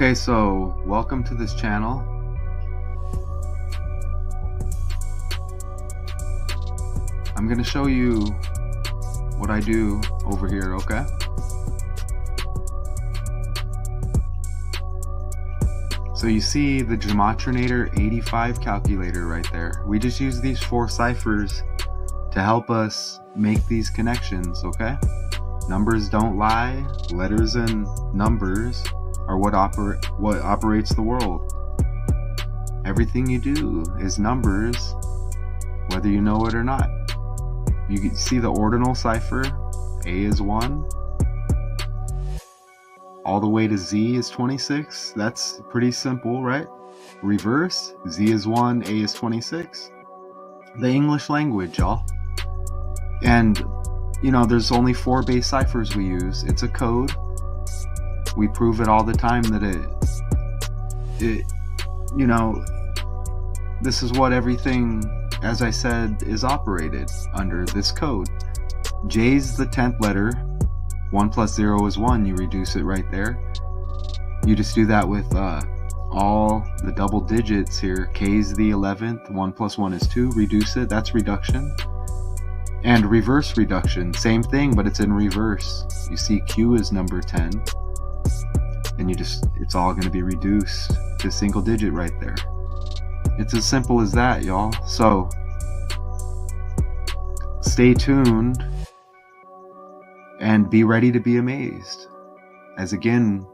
Okay, so welcome to this channel. I'm going to show you what I do over here, okay? So you see the Gematrynator 85 calculator right there. We just use these 4 ciphers to help us make these connections, okay? Numbers don't lie. Letters and numbers are what operates the world. Everything you do is numbers, whether you know it or not. You can see the ordinal cipher. A is 1. All the way to Z is 26. That's pretty simple, right? Reverse, Z is 1, A is 26. The English language, y'all. And, you know, there's only 4 base ciphers we use. It's a code. We prove it all the time that it you know, this is what everything, as I said, is operated under this code. J's the 10th letter. 1 plus 0 is 1. You reduce it right there. You just do that with all the double digits here. K's the 11th. 1 plus 1 is 2. Reduce it. That's reduction. And reverse reduction. Same thing, but it's in reverse. You see Q is number 10. And it's all going to be reduced to single digit right there. It's as simple as that, y'all. So stay tuned and be ready to be amazed, as again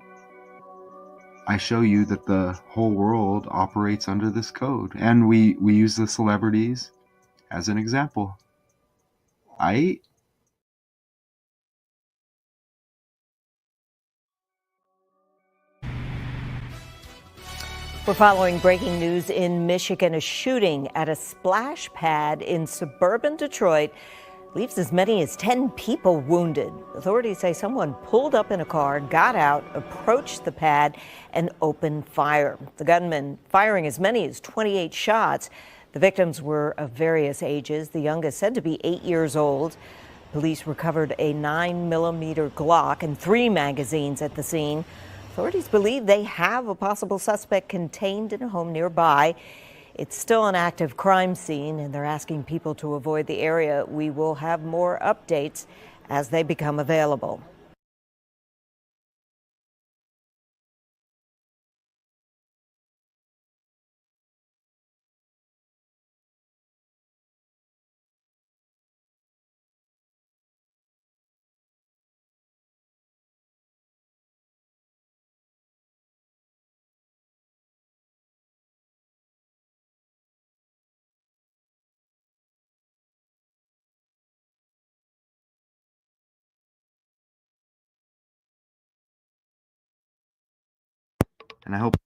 I show you that the whole world operates under this code, and we use the celebrities as an example. We're following breaking news in Michigan. A shooting at a splash pad in suburban Detroit leaves as many as 10 people wounded. Authorities say someone pulled up in a car, got out, approached the pad, and opened fire. The gunman firing as many as 28 shots. The victims were of various ages, the youngest said to be 8 years old. Police recovered a 9mm Glock and 3 magazines at the scene. Authorities believe they have a possible suspect contained in a home nearby. It's still an active crime scene, and they're asking people to avoid the area. We will have more updates as they become available. And I hope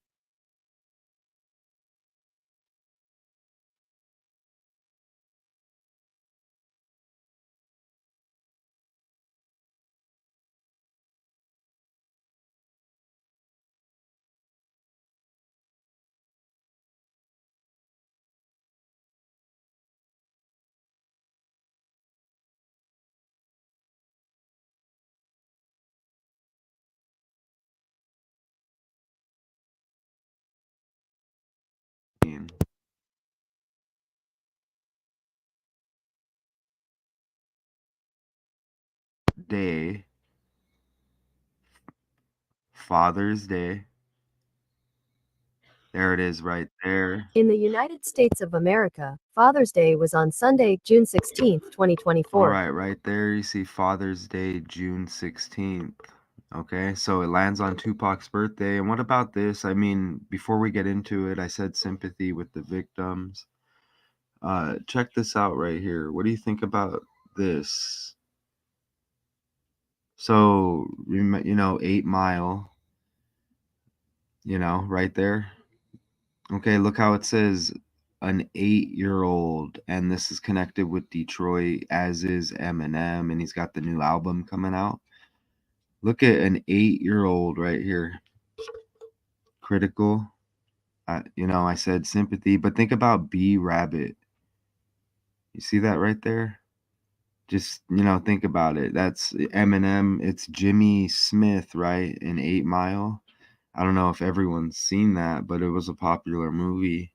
day, Father's Day. There it is right there. In the United States of America, Father's Day was on Sunday, June 16th, 2024. All right there you see Father's Day, June 16th. Okay, so it lands on Tupac's birthday. And what about this? I mean, before we get into it, I said sympathy with the victims. Check this out right here. What do you think about this? So, you know, 8 Mile, you know, right there. Okay, look how it says an 8-year-old, and this is connected with Detroit, as is Eminem, and he's got the new album coming out. Look at an 8-year-old right here. Critical. You know, I said sympathy, but think about B Rabbit. You see that right there? Just, you know, think about it. That's Eminem. It's Jimmy Smith, right? In 8 Mile. I don't know if everyone's seen that, but it was a popular movie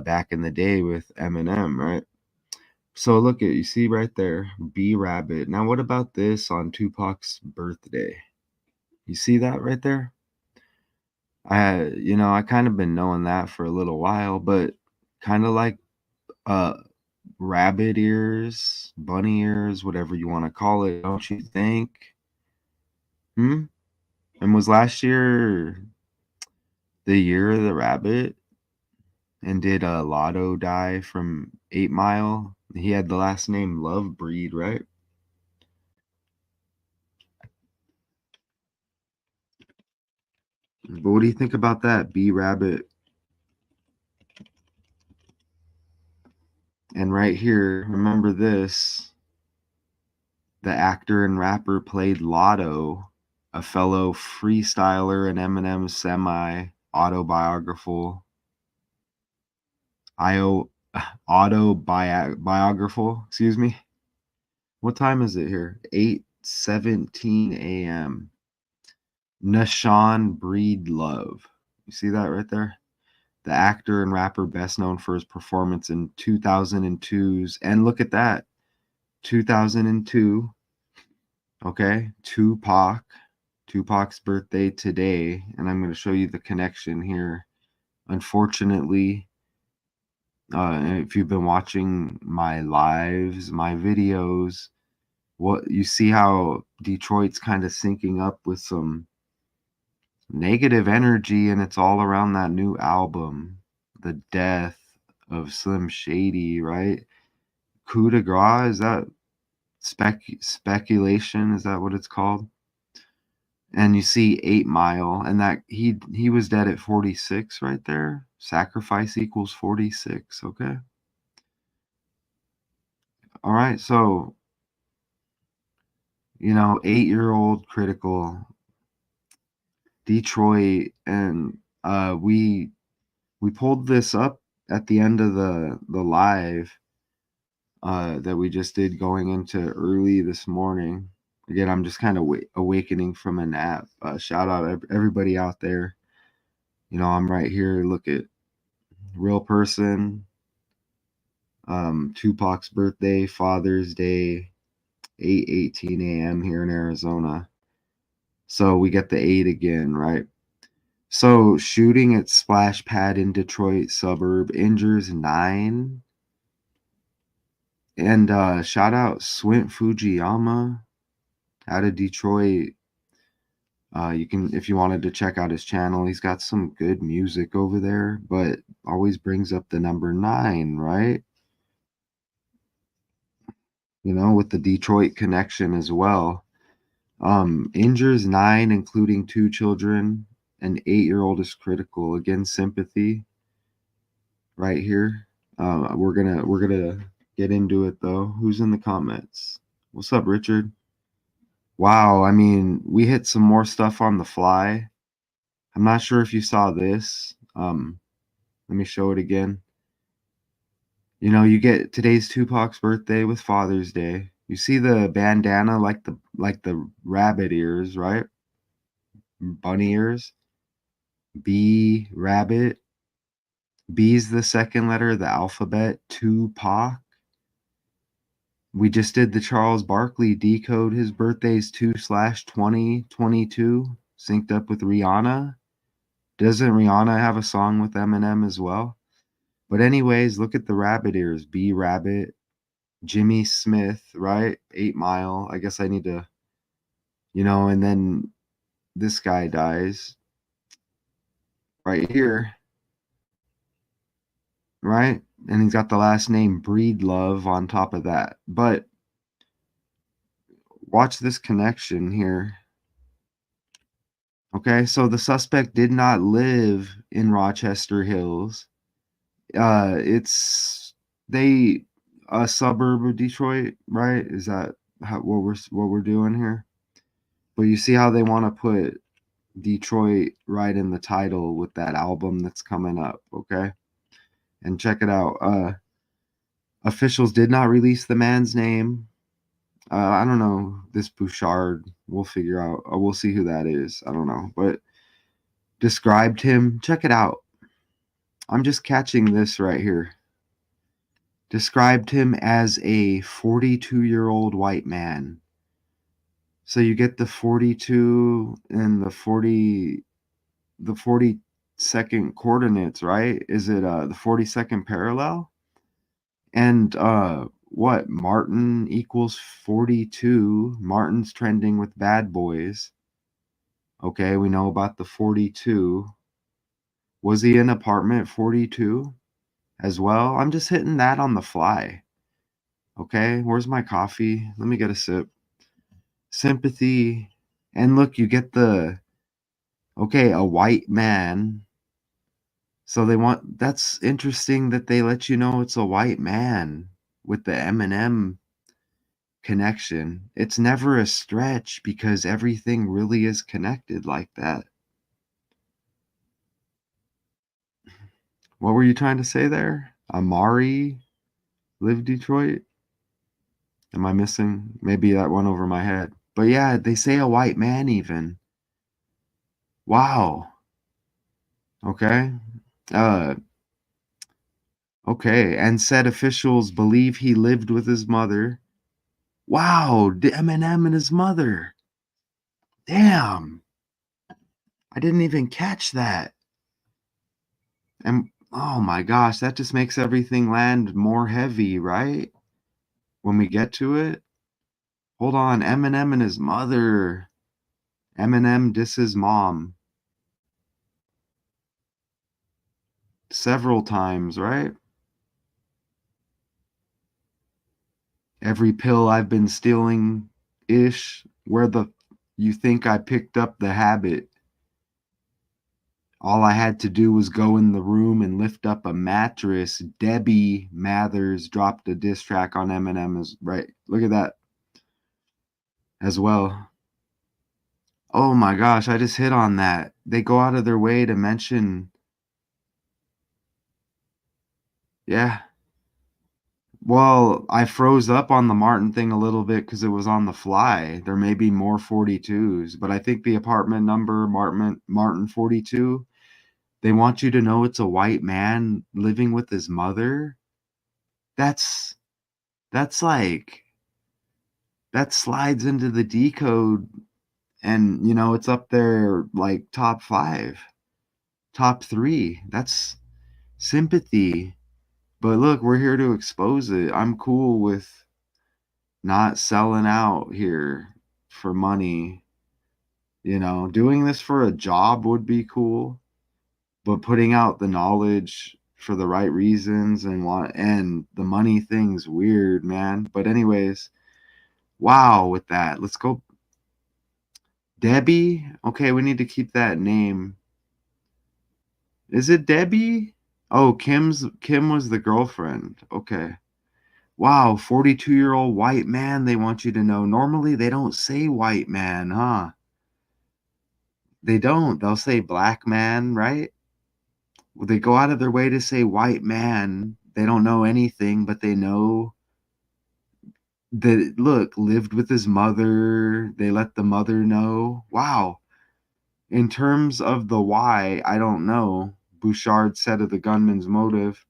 back in the day with Eminem, right? So look at, you see right there, B Rabbit. Now what about this on Tupac's birthday? You see that right there? I kind of been knowing that for a little while, but kind of like uh rabbit ears, bunny ears, whatever you want to call it, don't you think? Hmm? And was last year the year of the rabbit? And did Lotto die from 8 Mile? He had the last name Love Breed, right? But what do you think about that? B Rabbit. And right here, remember this, the actor and rapper played Lotto, a fellow freestyler and Eminem's semi-autobiographical IO autobiographical, excuse me. What time is it here? 8:17 a.m. Nashawn Breedlove. You see that right there? The actor and rapper best known for his performance in 2002's, and look at that, 2002, okay, Tupac's birthday today, and I'm going to show you the connection here. Unfortunately, if you've been watching my lives, my videos, what you see how Detroit's kind of syncing up with some negative energy, and it's all around that new album, the death of Slim Shady, right? Coup de grace, is that speculation? Is that what it's called? And you see 8 Mile, and that he was dead at 46 right there. Sacrifice equals 46, okay? All right, so 8-year-old critical Detroit, and we pulled this up at the end of the live that we just did going into early this morning. Again, I'm just kind of awakening from a nap. Shout out everybody out there. I'm right here. Look at real person. Tupac's birthday, Father's Day, 8:18 a.m. here in Arizona. So we get the 8 again, right? So shooting at splash pad in Detroit suburb injures 9. And shout out Swint Fujiyama out of Detroit. You can, if you wanted to check out his channel, he's got some good music over there, but always brings up the number 9, right? With the Detroit connection as well. Injures 9, including 2 children. An 8-year-old is critical. Again, sympathy right here. We're gonna get into it though. Who's in the comments? What's up, Richard? Wow, I mean, we hit some more stuff on the fly. I'm not sure if you saw this. Let me show it again. You get today's Tupac's birthday with Father's Day. You see the bandana like the rabbit ears, right? Bunny ears. B rabbit. B's the second letter of the alphabet. Tupac. We just did the Charles Barkley decode. His birthday's 2/20/22, synced up with Rihanna. Doesn't Rihanna have a song with Eminem as well? But anyways, look at the rabbit ears. B Rabbit, Jimmy Smith, right? 8 Mile. I guess I need to, and then this guy dies right here, right? And he's got the last name Breedlove on top of that. But watch this connection here. Okay, so the suspect did not live in Rochester Hills. It's they a suburb of Detroit, right? Is that what we're doing here? But you see how they want to put Detroit right in the title with that album that's coming up, okay? And check it out. Officials did not release the man's name. I don't know, this Bouchard. We'll figure out. We'll see who that is. I don't know, but described him. Check it out. I'm just catching this right here. Described him as a 42-year-old white man. So you get the 42 and the 42nd coordinates, right? Is it the 42nd parallel? And what? Martin equals 42. Martin's trending with bad boys. Okay, we know about the 42. Was he in apartment 42 as well? I'm just hitting that on the fly. Okay, where's my coffee? Let me get a sip. Sympathy. And look, you get the, okay, a white man. So that's interesting that they let you know it's a white man with the M&M connection. It's never a stretch because everything really is connected like that. What were you trying to say there? Amari lived Detroit? Am I missing? Maybe that went over my head. But yeah, they say a white man even. Wow. Okay. Uh okay, and said officials believe he lived with his mother. Wow, Eminem and his mother. Damn. I didn't even catch that. And oh my gosh, that just makes everything land more heavy, right? When we get to it. Hold on, Eminem and his mother. Eminem disses mom. Several times, right? Every pill I've been stealing ish. Where the you think I picked up the habit? All I had to do was go in the room and lift up a mattress. Debbie Mathers dropped a diss track on Eminem. Right. Look at that as well. Oh my gosh, I just hit on that. They go out of their way to mention. Yeah. Well, I froze up on the Martin thing a little bit because it was on the fly. There may be more 42s, but I think the apartment number, Martin 42, they want you to know it's a white man living with his mother. That's like, that slides into the decode, and it's up there like top 5, top 3. That's sympathy. But look, we're here to expose it. I'm cool with not selling out here for money. Doing this for a job would be cool, but putting out the knowledge for the right reasons and the money thing's weird, man. But anyways, wow, with that, let's go. Debbie? Okay, we need to keep that name. Is it Debbie? Oh, Kim was the girlfriend. Okay. Wow, 42-year-old white man, they want you to know. Normally they don't say white man, huh? They don't. They'll say black man, right? Well, they go out of their way to say white man. They don't know anything, but they know that, look, lived with his mother. They let the mother know. Wow. In terms of the why, I don't know. Bouchard said of the gunman's motive.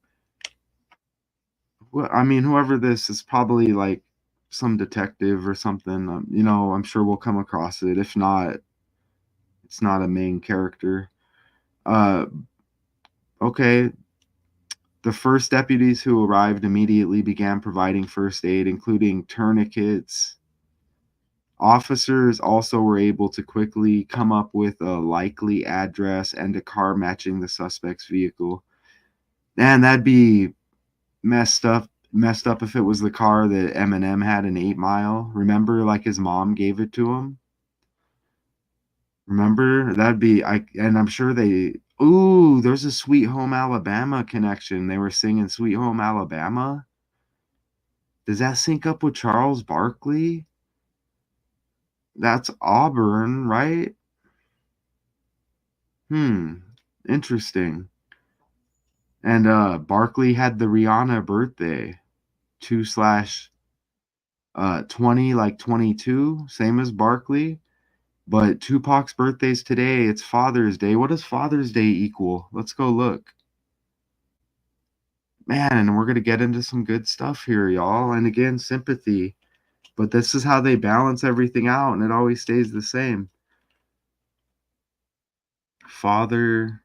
Well, I mean, whoever this is, probably like some detective or something. I'm sure we'll come across it. If not, it's not a main character. Uh, okay. The first deputies who arrived immediately began providing first aid, including tourniquets. Officers also were able to quickly come up with a likely address and a car matching the suspect's vehicle. And that'd be messed up if it was the car that Eminem had in 8 Mile. Remember, like, his mom gave it to him? Remember? And I'm sure ooh, there's a Sweet Home Alabama connection. They were singing Sweet Home Alabama. Does that sync up with Charles Barkley? That's Auburn, right? Interesting. And Barkley had the Rihanna birthday, 2/20, like 22, same as Barkley. But Tupac's birthday's today. It's Father's Day. What does Father's Day equal? Let's go look. Man, and we're going to get into some good stuff here, y'all. And again, sympathy. But this is how they balance everything out, and it always stays the same. Father.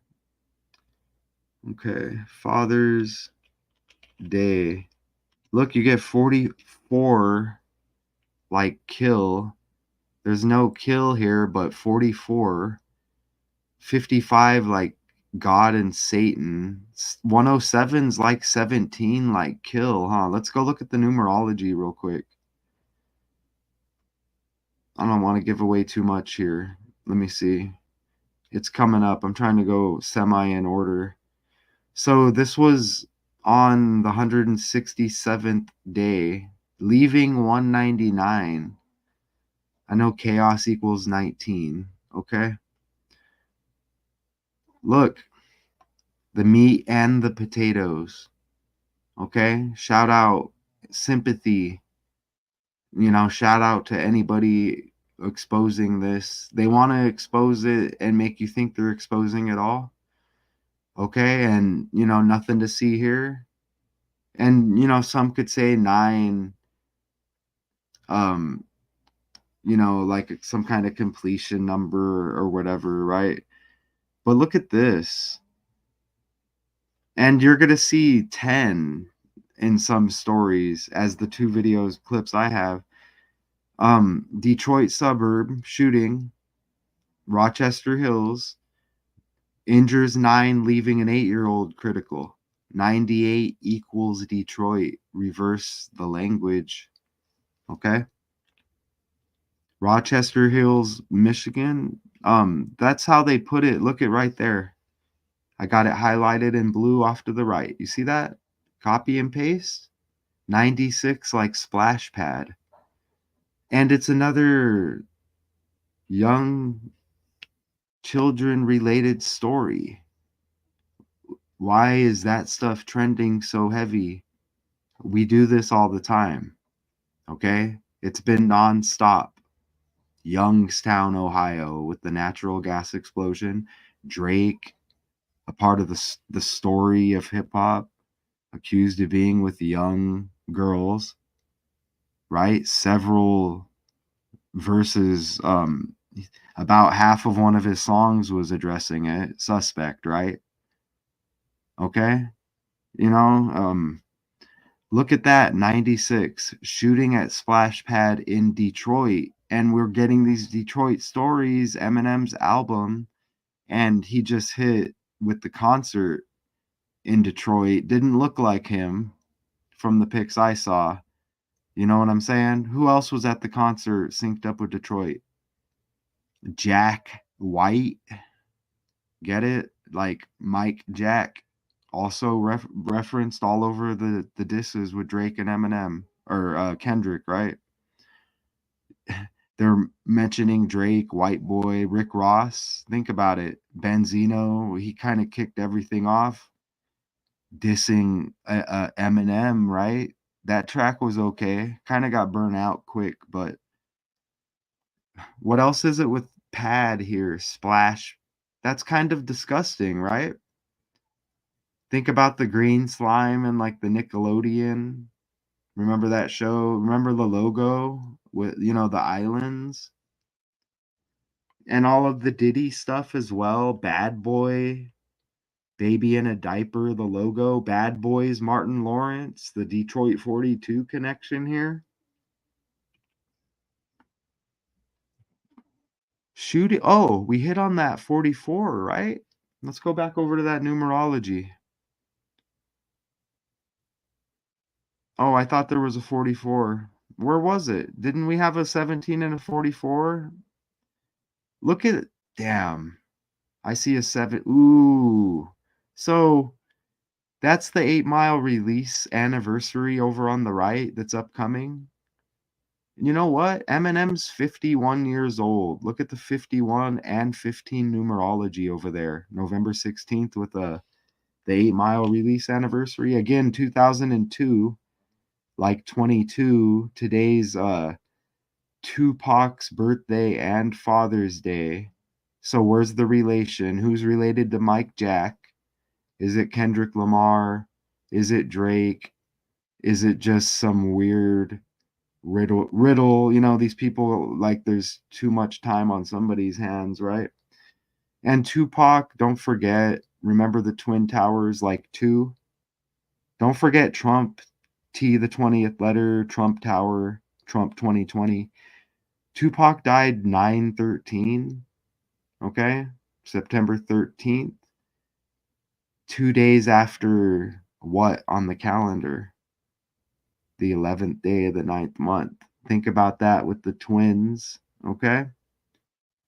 Okay. Father's Day. Look, you get 44 like kill. There's no kill here, but 44. 55 like God and Satan. 107's like 17 like kill, huh? Let's go look at the numerology real quick. I don't want to give away too much here. Let me see. It's coming up. I'm trying to go semi in order. So this was on the 167th day, leaving 199. I know chaos equals 19. Okay. Look, the meat and the potatoes. Okay. Shout out sympathy. Shout out to anybody exposing this. They want to expose it and make you think they're exposing it all. Okay. And, nothing to see here. And, some could say 9, like some kind of completion number or whatever, right? But look at this. And you're going to see 10 in some stories as the 2 videos clips I have. Detroit suburb shooting, Rochester Hills, injures 9, leaving an 8-year-old critical. 98 equals Detroit. Reverse the language. Okay. Rochester Hills, Michigan. That's how they put it. Look at right there. I got it highlighted in blue off to the right. You see that? Copy and paste. 96 like splash pad. And it's another young children related story. Why is that stuff trending so heavy? We do this all the time. Okay? It's been nonstop. Youngstown, Ohio, with the natural gas explosion. Drake, a part of the story of hip hop, accused of being with young girls, right? Several verses, about half of one of his songs was addressing it. Suspect, right? Okay. Look at that. 96 shooting at splash pad in Detroit. And we're getting these Detroit stories, Eminem's album, and he just hit with the concert in Detroit. Didn't look like him from the pics I saw. You know what I'm saying? Who else was at the concert synced up with Detroit? Jack White. Get it? Like Mike Jack. Also referenced all over the disses with Drake and Eminem. Or Kendrick, right? They're mentioning Drake, White Boy, Rick Ross. Think about it. Benzino, he kind of kicked everything off, dissing Eminem, right? That track was okay. Kind of got burnt out quick, but what else is it with pad here? Splash. That's kind of disgusting, right? Think about the green slime and like the Nickelodeon. Remember that show? Remember the logo with, the islands? And all of the Diddy stuff as well. Bad Boy, Baby in a Diaper, the logo. Bad Boys, Martin Lawrence, the Detroit 42 connection here. Shooting. Oh, we hit on that 44, right? Let's go back over to that numerology. Oh, I thought there was a 44. Where was it? Didn't we have a 17 and a 44? Look at it. Damn. I see a 7. Ooh. So that's the 8 Mile release anniversary over on the right that's upcoming. You know what? Eminem's 51 years old. Look at the 51 and 15 numerology over there. November 16th with the 8 Mile release anniversary. Again, 2002, like 22. Today's Tupac's birthday and Father's Day. So where's the relation? Who's related to Mike Jack? Is it Kendrick Lamar? Is it Drake? Is it just some weird riddle? You know, these people, like, there's too much time on somebody's hands, right? And Tupac, don't forget, remember the Twin Towers, like 2? Don't forget Trump, T the 20th letter, Trump Tower, Trump 2020. Tupac died 9/13, okay? September 13th. 2 days after what on the calendar? The 11th day of the 9th month. Think about that with the twins, okay?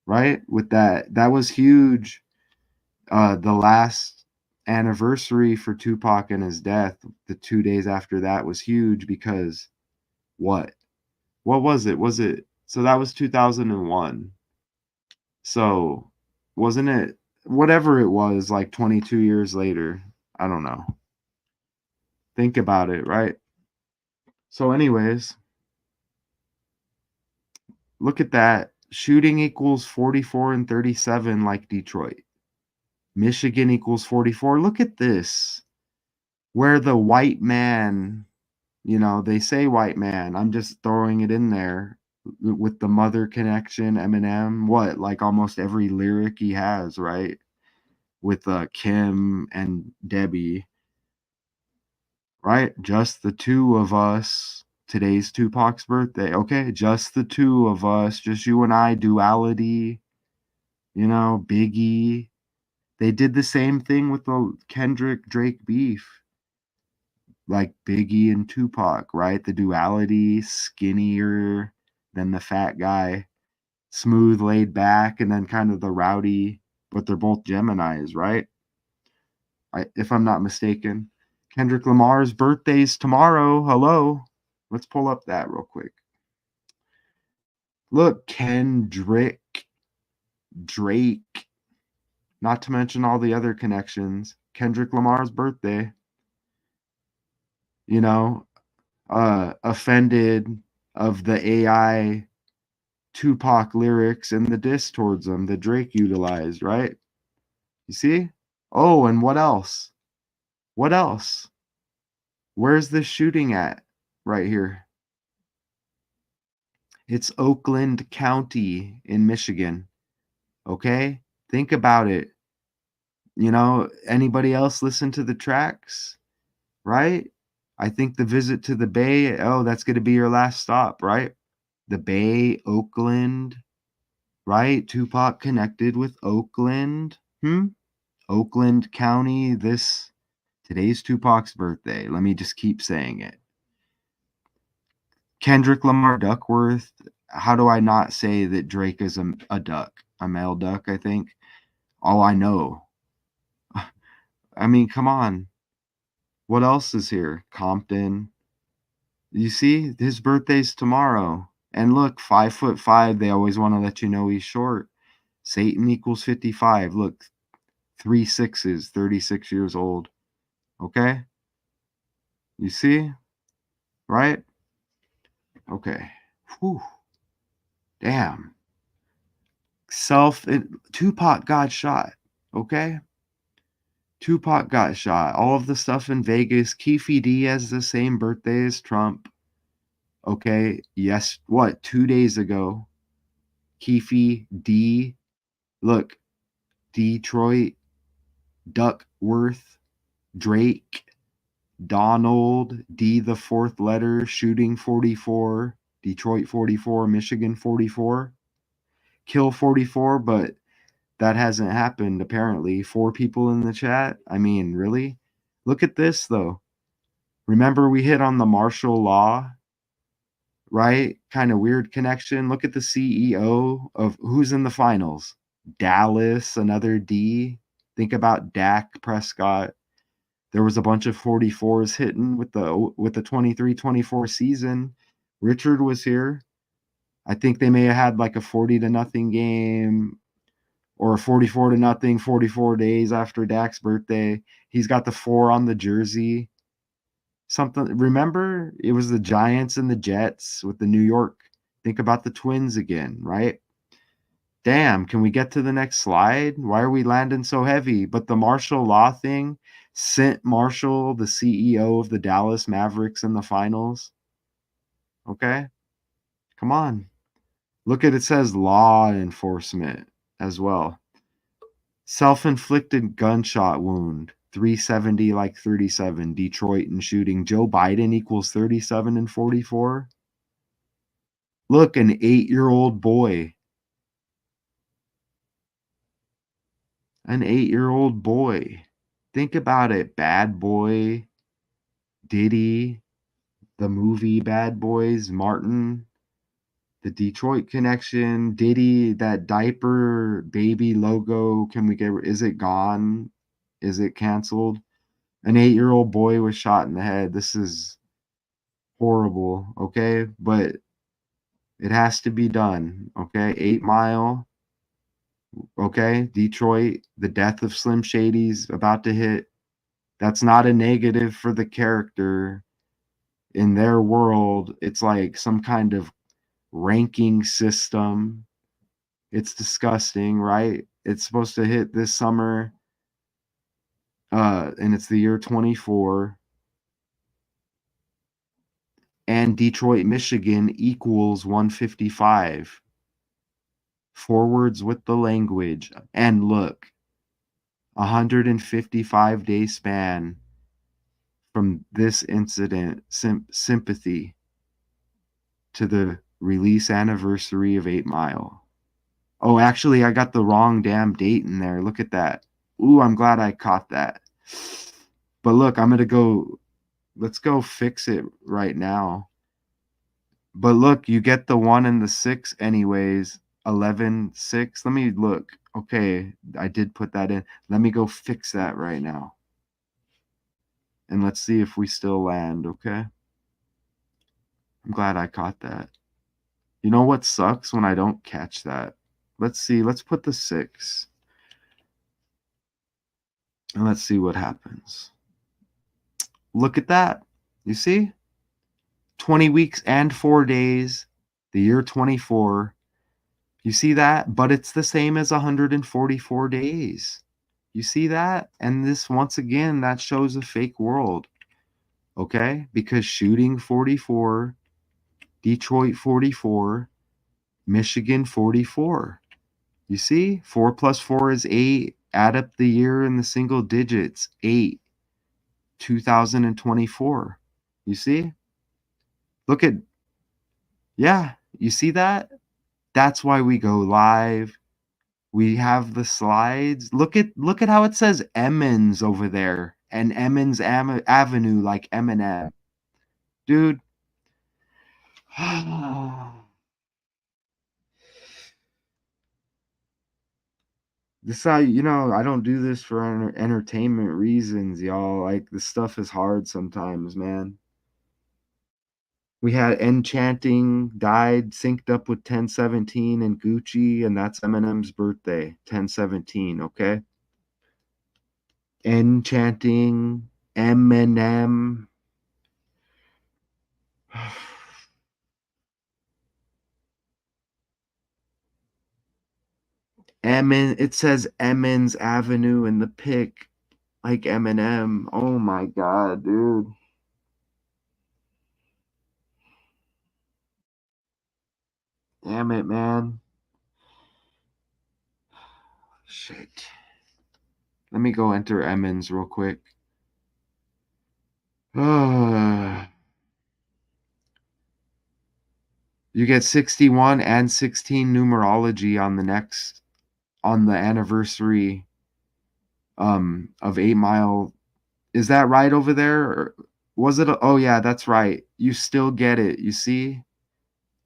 Right? With that was huge. The last anniversary for Tupac and his death, the 2 days after that was huge because what? What was it? So that was 2001. So wasn't it whatever it was, like 22 years later? I don't know. Think about it, right? So anyways, look at that. Shooting equals 44 and 37 like Detroit. Michigan equals 44. Look at this. Where the white man, you know, they say white man. I'm just throwing it in there with the mother connection, Eminem. What? Like almost every lyric he has, right? With Kim and Debbie, right? Just the two of us. Today's Tupac's birthday. Okay, just the two of us, just you and I, duality, you know, Biggie. They did the same thing with the Kendrick Drake beef, like Biggie and Tupac, right? The duality, skinnier than the fat guy, smooth, laid back, and then kind of the rowdy, but they're both Geminis, right? If I'm not mistaken. Kendrick Lamar's birthday's tomorrow. Hello. Let's pull up that real quick. Look, Kendrick, Drake, not to mention all the other connections. Kendrick Lamar's birthday. You know, offended of the AI Tupac lyrics and the diss towards them that Drake utilized, right? You see? Oh, and what else? What else? Where's this shooting at? Right here. It's Oakland County in Michigan. Okay? Think about it. You know, anybody else listen to the tracks? Right? I think the visit to the Bay, oh, that's going to be your last stop, right? The Bay, Oakland, right? Tupac connected with Oakland. Oakland County, today's Tupac's birthday. Let me just keep saying it. Kendrick Lamar Duckworth. How do I not say that Drake is a duck? A male duck, I think. All I know. I mean, come on. What else is here? Compton. You see, his birthday's tomorrow. And look, 5'5", they always want to let you know he's short. Satan equals 55. Look, 3 6s, 36 years old. Okay? You see? Right? Okay. Whew. Damn. Tupac got shot. Okay? Tupac got shot. All of the stuff in Vegas. Keefe D has the same birthday as Trump. Okay? Yes. What? 2 days ago. Keefe D. Look. Detroit. Duckworth. Drake. Donald. D the fourth letter. Shooting 44. Detroit 44. Michigan 44. Kill 44, but that hasn't happened apparently. 4 people in the chat. I mean, really? Look at this though. Remember we hit on the martial law, right? Kind of weird connection. Look at the CEO of who's in the finals. Dallas, another D. Think about Dak Prescott. There was a bunch of 44s hitting with the 23-24 season. Richard was here. I think they may have had like a 40-0 game or a 44-0, 44 days after Dak's birthday. He's got the 4 on the jersey. Something. Remember, it was the Giants and the Jets with the New York Think about the Twins again, right? Damn, can we get to the next slide? Why are we landing so heavy? But the martial law thing sent Marshall, the CEO of the Dallas Mavericks, in the finals. Okay? Come on. Look at it, says law enforcement as well. Self-inflicted gunshot wound, 370 like 37, Detroit and shooting. Joe Biden equals 37 and 44. Look, an 8-year-old boy. An 8-year-old boy. Think about it. Bad Boy, Diddy, the movie Bad Boys, Martin, the Detroit connection, Diddy, that diaper baby logo. Can we get, is it gone? Is it canceled? An 8-year-old boy was shot in the head. This is horrible, okay? But it has to be done, okay? 8 Mile, okay? Detroit, the death of Slim Shady's about to hit. That's not a negative for the character. In their world, it's like some kind of ranking system. It's disgusting, right? It's supposed to hit this summer, and it's the year 24. And Detroit, Michigan equals 155. Forwards with the language. And look, 155-day span from this incident, sympathy to the release anniversary of 8 Mile. Oh, actually, I got the wrong damn date in there. Look at that. Ooh, I'm glad I caught that. But look, I'm going to go, let's go fix it right now. But look, you get the 1 and the 6 anyways. 11-6. Let me look. Okay, I did put that in. Let me go fix that right now. And let's see if we still land, okay? I'm glad I caught that. You know what sucks when I don't catch that? Let's see. Let's put the 6. And let's see what happens. Look at that. You see? 20 weeks and 4 days. The year 24. You see that? But it's the same as 144 days. You see that? And this, once again, that shows a fake world. Okay? Because shooting 44, Detroit 44, Michigan 44. You see? 4 plus 4 is 8. Add up the year in the single digits. 8. 2024. You see? Look at, yeah, you see that? That's why we go live. We have the slides. Look at how it says Emmons over there, and Emmons Avenue like Eminem. Dude. This how, I don't do this for entertainment reasons, y'all. Like, this stuff is hard sometimes, man. We had Enchanting died, synced up with 1017 and Gucci, and that's Eminem's birthday, 1017, okay? Enchanting, Eminem. It says Emmons Avenue in the pic, like Eminem. Oh my god, dude. Damn it, man. Shit. Let me go enter Emmons real quick. You get 61 and 16 numerology on the anniversary of 8 Mile. Is that right over there? Or was it? Oh yeah, that's right. You still get it. You see?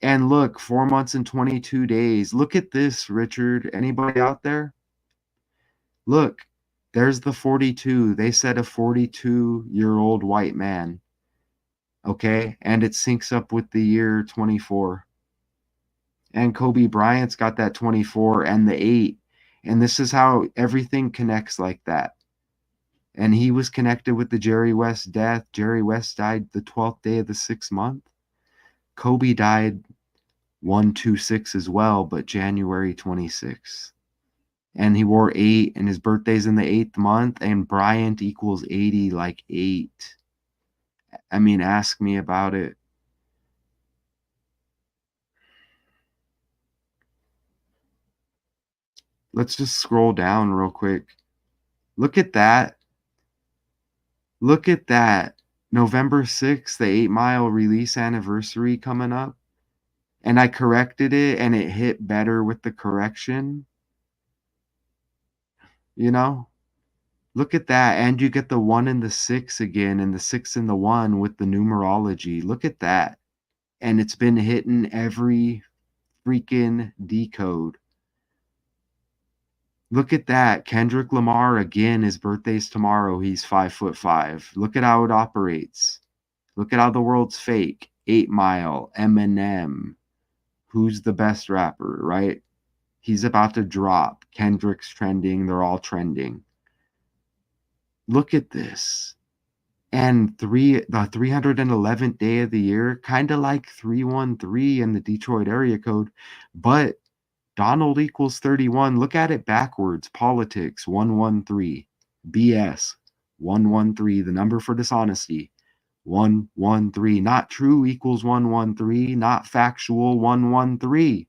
And look, 4 months and 22 days. Look at this, Richard. Anybody out there? Look, there's the 42. They said a 42-year-old white man. Okay? And it syncs up with the year 24. And Kobe Bryant's got that 24 and the 8. And this is how everything connects like that. And he was connected with the Jerry West death. Jerry West died the 12th day of the 6th month. Kobe died 126 as well, but January 26th. And he wore 8, and his birthday's in the 8th month, and Bryant equals 80, like 8. I mean, ask me about it. Let's just scroll down real quick. Look at that. Look at that. November 6th, the 8 Mile release anniversary coming up. And I corrected it, and it hit better with the correction. You know? Look at that. And you get the 1 and the 6 again, and the 6 and the 1 with the numerology. Look at that. And it's been hitting every freaking decode. Look at that. Kendrick Lamar again. His birthday's tomorrow. He's 5'5". Look at how it operates. Look at how the world's fake. 8 Mile, Eminem. Who's the best rapper, right? He's about to drop. Kendrick's trending. They're all trending. Look at this. And the 311th day of the year, kind of like 313 in the Detroit area code, but Donald equals 31. Look at it backwards. Politics, 113. BS, 113. The number for dishonesty, 113. Not true equals 113. Not factual, 113.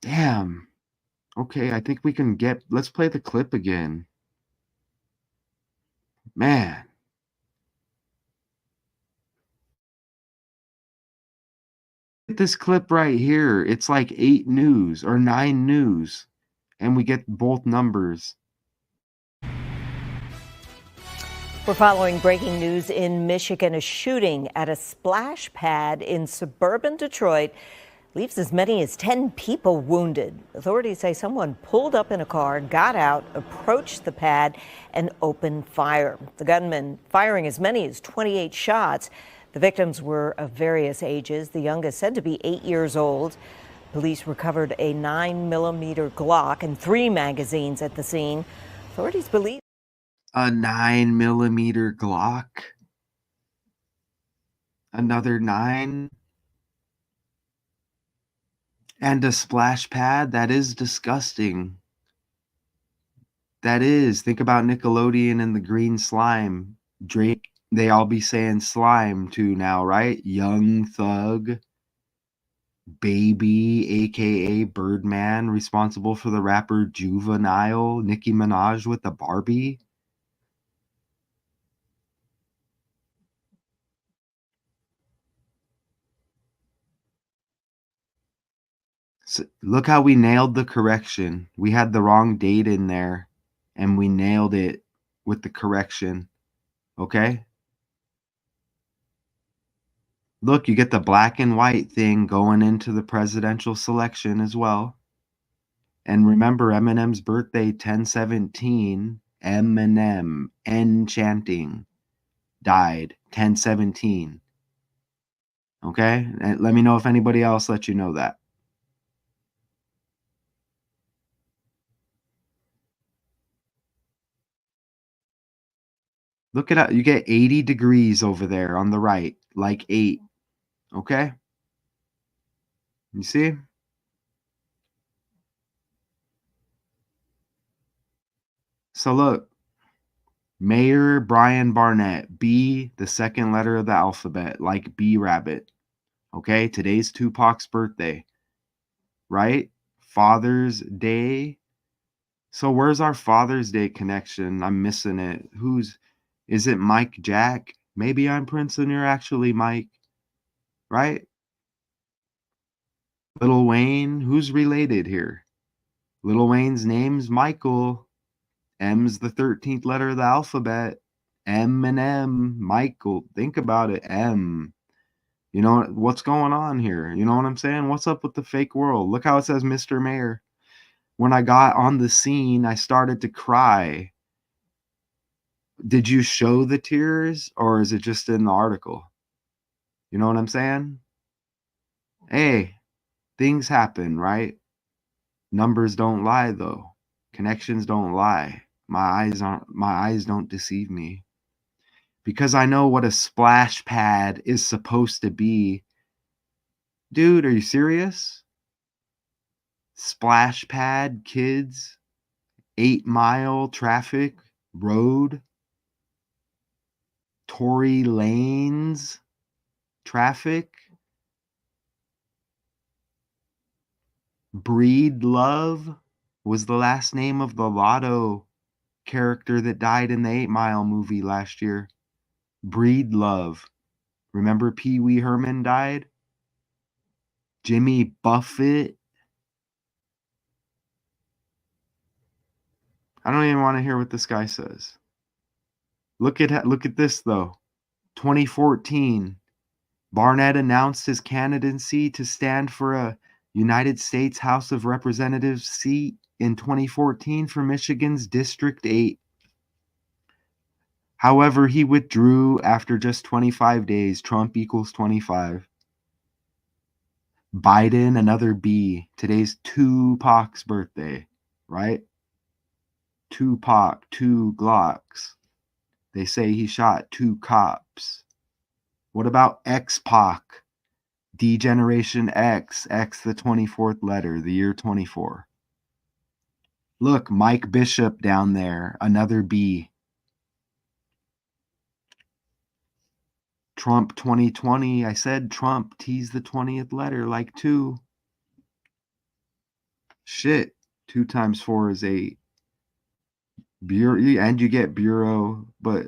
Damn. Okay, I think we can let's play the clip again. Man. This clip right here, it's like 8 news or 9 news, and we get both numbers. We're following breaking news in Michigan. A shooting at a splash pad in suburban Detroit leaves as many as 10 people wounded. Authorities say someone pulled up in a car, got out, approached the pad, and opened fire. The gunman firing as many as 28 shots. The victims were of various ages, the youngest said to be 8 years old. Police recovered a 9mm Glock and 3 magazines at the scene. Authorities believe A 9mm Glock? Another 9? And a splash pad? That is disgusting. That is. Think about Nickelodeon and the green slime. Drake, they all be saying slime too now, right? Young Thug, Baby, aka Birdman, responsible for the rapper Juvenile, Nicki Minaj with the Barbie. So look how we nailed the correction. We had the wrong date in there, and we nailed it with the correction. Okay? Look, you get the black and white thing going into the presidential selection as well. And remember Eminem's birthday, 10/17. Eminem, enchanting, died 10/17. Okay? And let me know if anybody else let you know that. Look at it. You get 80 degrees over there on the right, like 8. Okay? You see? So look, Mayor Brian Barnett, B, the second letter of the alphabet, like B rabbit. Okay? Today's Tupac's birthday, right? Father's Day. So where's our Father's Day connection? I'm missing it. Is it Mike Jack? Maybe I'm Prince and you're actually Mike, right? Lil Wayne, who's related here? Lil Wayne's name's Michael. M's the 13th letter of the alphabet. M and M, Michael. Think about it. M. You know what's going on here? You know what I'm saying? What's up with the fake world? Look how it says Mr. Mayor. When I got on the scene, I started to cry. Did you show the tears or is it just in the article? You know what I'm saying? Hey, things happen, right? Numbers don't lie though. Connections don't lie. My eyes don't deceive me. because I know what a splash pad is supposed to be. Dude, are you serious? Splash pad, kids, 8-mile traffic, road, Tory lanes, traffic, Breed Love was the last name of the Lotto character that died in the 8-Mile movie last year. Breed Love. Remember Pee Wee Herman died? Jimmy Buffett. I don't even want to hear what this guy says. Look at this though. 2014. Barnett announced his candidacy to stand for a United States House of Representatives seat in 2014 for Michigan's District 8. However, he withdrew after just 25 days. Trump equals 25. Biden, another B. Today's Tupac's birthday, right? Tupac, 2 Glocks. They say he shot 2 cops. What about X-Pac? D-Generation X, X the 24th letter, the year 24. Look, Mike Bishop down there, another B. Trump 2020, I said Trump, T's the 20th letter, like 2. Shit, 2 times 4 is 8. Bureau, and you get bureau, but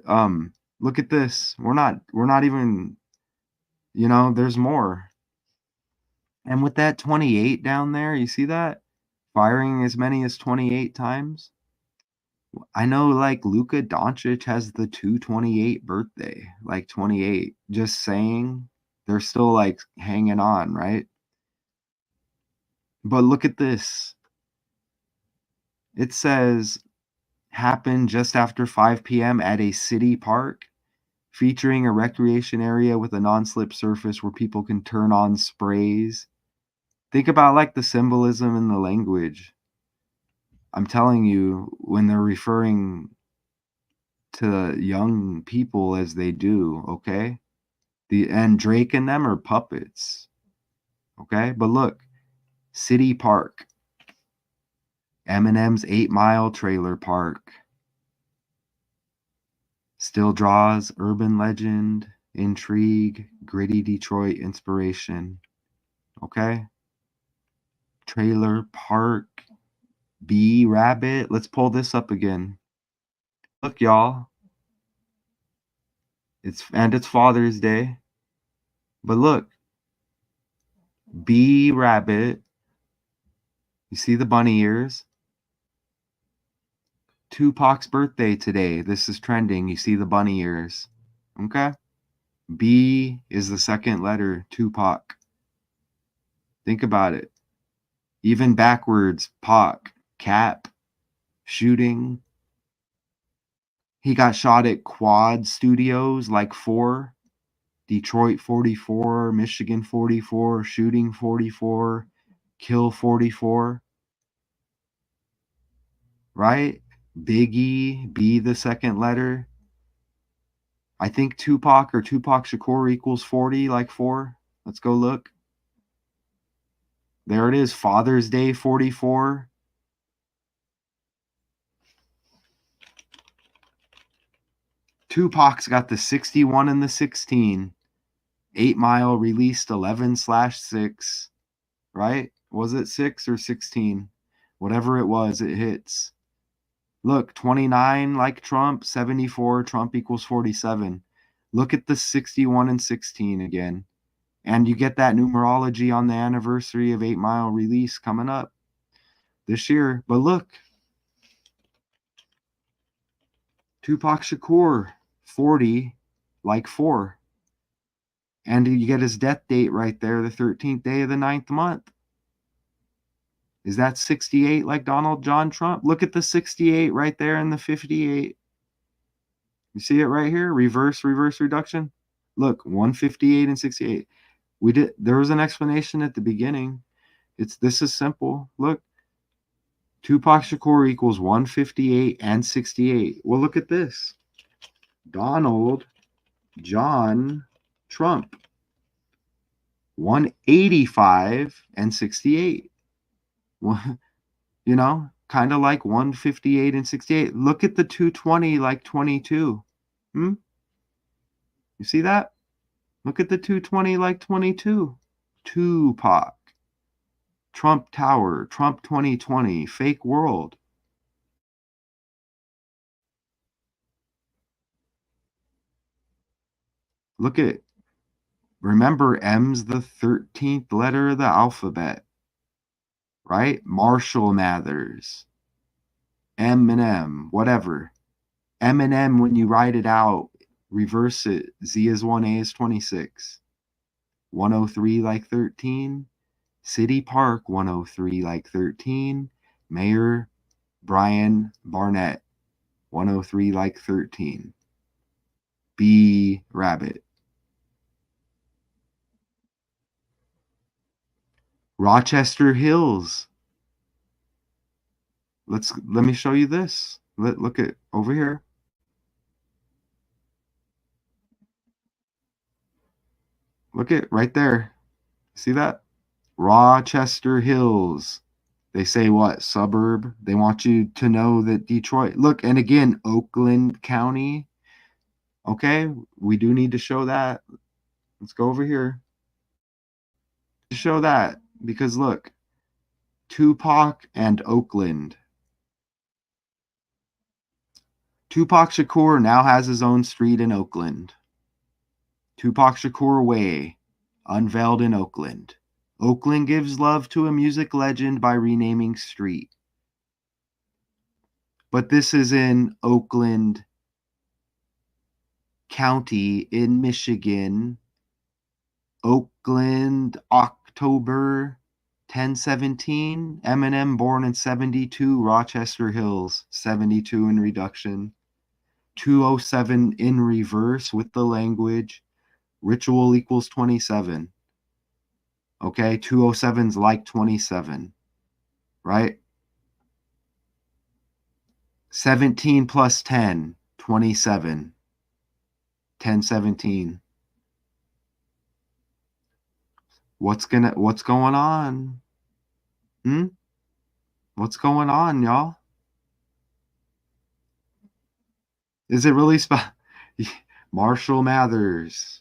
look at this. We're not even, there's more. And with that 28 down there, you see that? Firing as many as 28 times. I know like Luka Doncic has the 228 birthday, like 28. Just saying, they're still like hanging on, right? But look at this. It says happened just after 5 p.m. at a city park, featuring a recreation area with a non-slip surface where people can turn on sprays. Think about like the symbolism in the language. I'm telling you, when they're referring to young people as they do, okay? And Drake and them are puppets, okay? But look, City Park, Eminem's 8-Mile trailer park, still draws urban legend, intrigue, gritty Detroit inspiration, okay? Trailer park, B Rabbit. Let's pull this up again. Look, y'all. It's Father's Day. But look, B Rabbit. You see the bunny ears? Tupac's birthday today. This is trending. You see the bunny ears. Okay? B is the second letter, Tupac. Think about it. Even backwards, Pac, cap, shooting. He got shot at Quad Studios, like 4. Detroit 44, Michigan 44, shooting 44, kill 44. Right? Biggie, B the second letter. I think Tupac or Tupac Shakur equals 40, like 4. Let's go look. There it is, Father's Day 44. Tupac's got the 61 and the 16. 8-Mile released 11/6, right? Was it 6 or 16? Whatever it was, it hits. Look, 29 like Trump, 74, Trump equals 47. Look at the 61 and 16 again. And you get that numerology on the anniversary of 8-Mile release coming up this year. But look, Tupac Shakur, 40, like 4. And you get his death date right there, the 13th day of the 9th month. Is that 68 like Donald John Trump? Look at the 68 right there and the 58. You see it right here? Reverse reduction. Look, 158 and 68. There was an explanation at the beginning. This is simple. Look, Tupac Shakur equals 158 and 68. Well, look at this. Donald John Trump. 185 and 68. You know, kind of like 158 and 68. Look at the 220 like 22. You see that? Look at the 220 like 22. Tupac. Trump Tower. Trump 2020. Fake world. Look at, remember M's the 13th letter of the alphabet, right? Marshall Mathers. M and M, whatever. M and M, when you write it out, reverse it. Z is 1, A is 26. 103 like 13. City Park 103 like 13. Mayor Brian Barnett 103 like 13. B Rabbit. Rochester Hills. Let me show you this. Look at over here. Look at right there. See that? Rochester Hills. They say what? Suburb. They want you to know that Detroit. Look, and again, Oakland County. Okay, we do need to show that. Let's go over here. Show that because look, Tupac and Oakland. Tupac Shakur now has his own street in Oakland. Tupac Shakur Way, unveiled in Oakland. Oakland gives love to a music legend by renaming street. But this is in Oakland County in Michigan. Oakland, October 1017. Eminem born in 72. Rochester Hills, 72 in reduction. 207 in reverse with the language. Ritual equals 27. Okay, 207's like 27, right? 17 plus 10, 27. 1017. What's going on? What's going on, y'all? Is it really Marshall Mathers?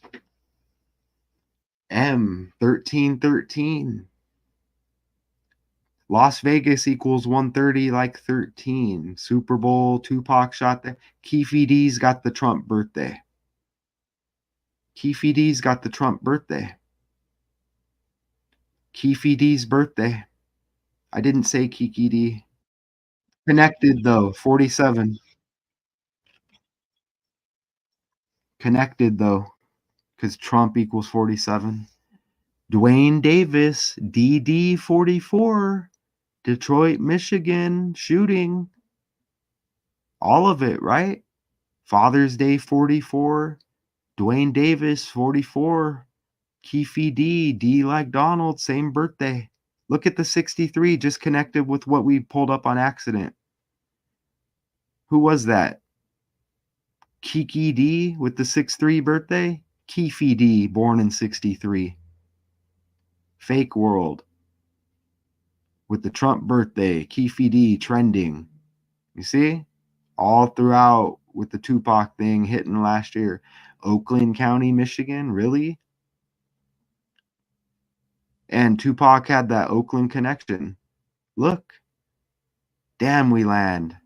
M 1313. Las Vegas equals 130 like 13. Super Bowl, Tupac shot there. Keefe D's got the Trump birthday. Keefe D's got the Trump birthday. Keefe D's birthday. I didn't say Kiki D. Connected though, 47. Connected though, because Trump equals 47. Dwayne Davis, DD 44. Detroit, Michigan, shooting. All of it, right? Father's Day 44. Dwayne Davis 44. Keefe D like Donald, same birthday. Look at the 63 just connected with what we pulled up on accident. Who was that? Kiki D with the 6-3 birthday? Keefe D, born in 63. Fake world. With the Trump birthday, Keefe D trending. You see? All throughout with the Tupac thing hitting last year. Oakland County, Michigan, really? And Tupac had that Oakland connection. Look. Damn, we land.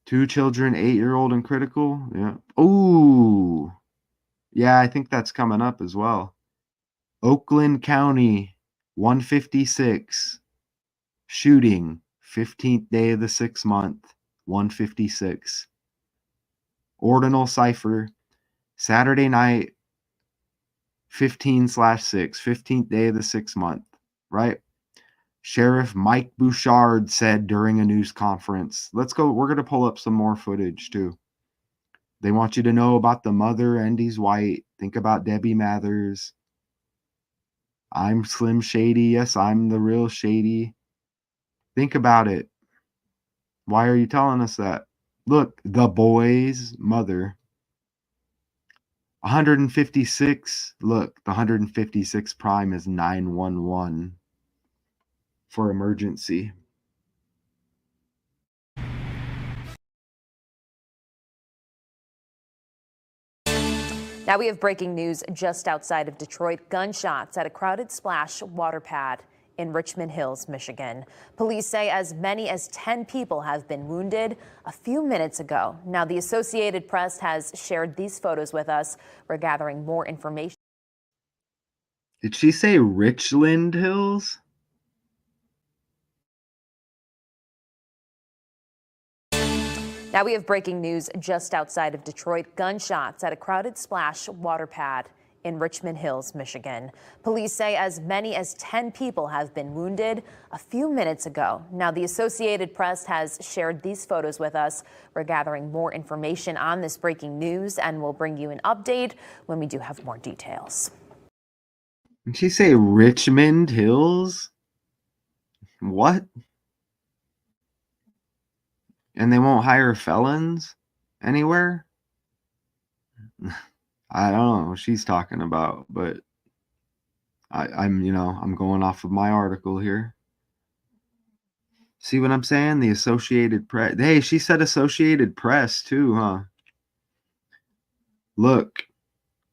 2 children, 8-year-old and critical. Yeah. Ooh. Yeah, I think that's coming up as well. Oakland County, 156. Shooting, 15th day of the 6th month, 156. Ordinal cipher, Saturday night, 15/6, 15th day of the 6th month, right? Sheriff Mike Bouchard said during a news conference. Let's go. We're going to pull up some more footage too. They want you to know about the mother, Andy's White. Think about Debbie Mathers. I'm Slim Shady. Yes, I'm the real Shady. Think about it. Why are you telling us that? Look, the boy's mother. 156. Look, the 156 prime is 911 for emergency. Now we have breaking news just outside of Detroit. Gunshots at a crowded splash water pad in Richmond Hills, Michigan. Police say as many as 10 people have been wounded a few minutes ago. Now the Associated Press has shared these photos with us. We're gathering more information. Did she say Richland Hills? Now we have breaking news just outside of Detroit. Gunshots at a crowded splash water pad in Richmond Hills, Michigan. Police say as many as 10 people have been wounded a few minutes ago. Now the Associated Press has shared these photos with us. We're gathering more information on this breaking news and we'll bring you an update when we do have more details. Did she say Richmond Hills? What? And they won't hire felons anywhere? I don't know what she's talking about, but I'm going off of my article here. See what I'm saying? The Associated Press. Hey, she said Associated Press too, huh? Look,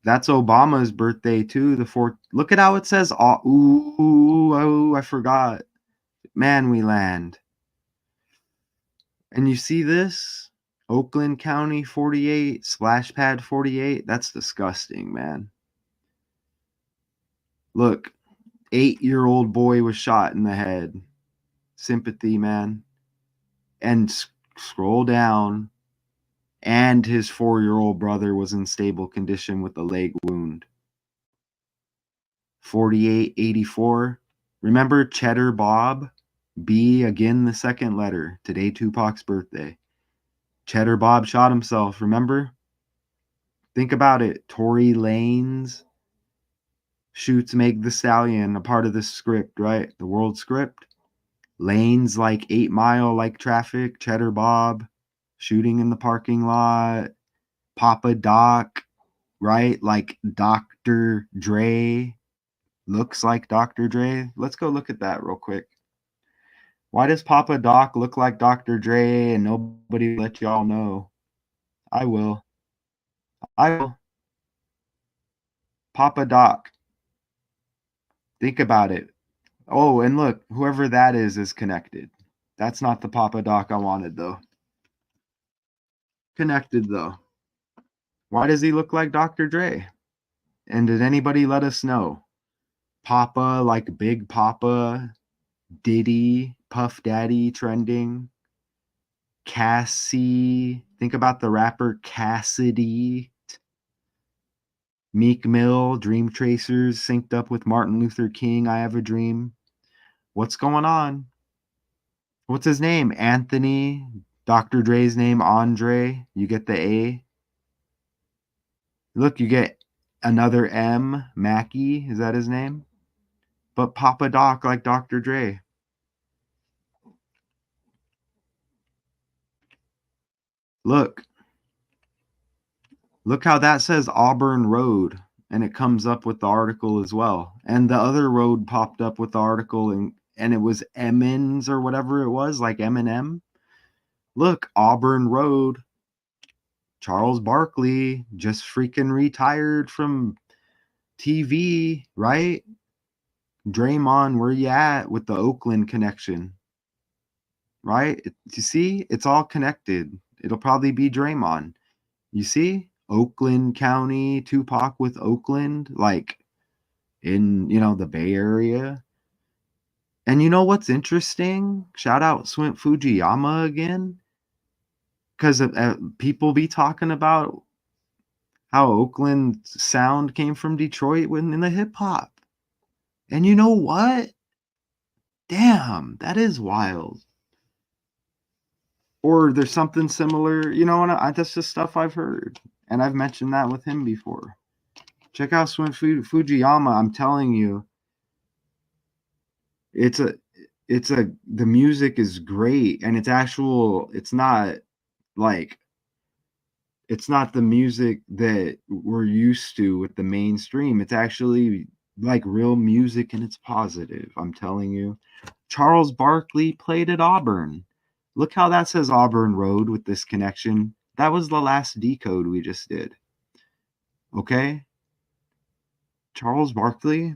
that's Obama's birthday too. The 4th. Look at how it says. Oh, I forgot. Man, we land. And you see this? Oakland County 48, splash pad 48. That's disgusting, man. Look, 8-year-old boy was shot in the head. Sympathy, man. And scroll down. And his 4-year-old brother was in stable condition with a leg wound. 4884. Remember Cheddar Bob? B again, the second letter. Today, Tupac's birthday. Cheddar Bob shot himself, remember? Think about it. Tory Lanez shoots Meg the Stallion, a part of the script, right? The world script. Lanes like 8 Mile, like traffic. Cheddar Bob shooting in the parking lot. Papa Doc, right? Like Dr. Dre. Looks like Dr. Dre. Let's go look at that real quick. Why does Papa Doc look like Dr. Dre and nobody let y'all know? I will. Papa Doc. Think about it. Oh, and look, whoever that is connected. That's not the Papa Doc I wanted, though. Connected, though. Why does he look like Dr. Dre? And did anybody let us know? Papa, like Big Papa, Diddy, Puff Daddy trending. Cassie. Think about the rapper Cassidy. Meek Mill, Dream Tracers, synced up with Martin Luther King, I Have a Dream. What's going on? What's his name? Anthony. Dr. Dre's name, Andre. You get the A. Look, you get another M. Mackie. Is that his name? But Papa Doc like Dr. Dre. Look. Look how that says Auburn Road. And it comes up with the article as well. And the other road popped up with the article and it was Emmons or whatever it was, like Eminem. Look, Auburn Road. Charles Barkley just freaking retired from TV, right? Draymond, where you at with the Oakland connection? Right? You see? It's all connected. It'll probably be Draymond. You see? Oakland County, Tupac with Oakland, like in, the Bay Area. And you know what's interesting? Shout out Swint Fujiyama again. Because people be talking about how Oakland sound came from Detroit when in the hip hop. And you know what? Damn, that is wild. Or there's something similar, and that's just stuff I've heard. And I've mentioned that with him before. Check out Swin Fujiyama. I'm telling you, the music is great, and it's not Like, it's not the music that we're used to with the mainstream. It's actually like real music and it's positive. I'm telling you. Charles Barkley played at Auburn. Look how that says Auburn Road with this connection. That was the last decode we just did. Okay? Charles Barkley.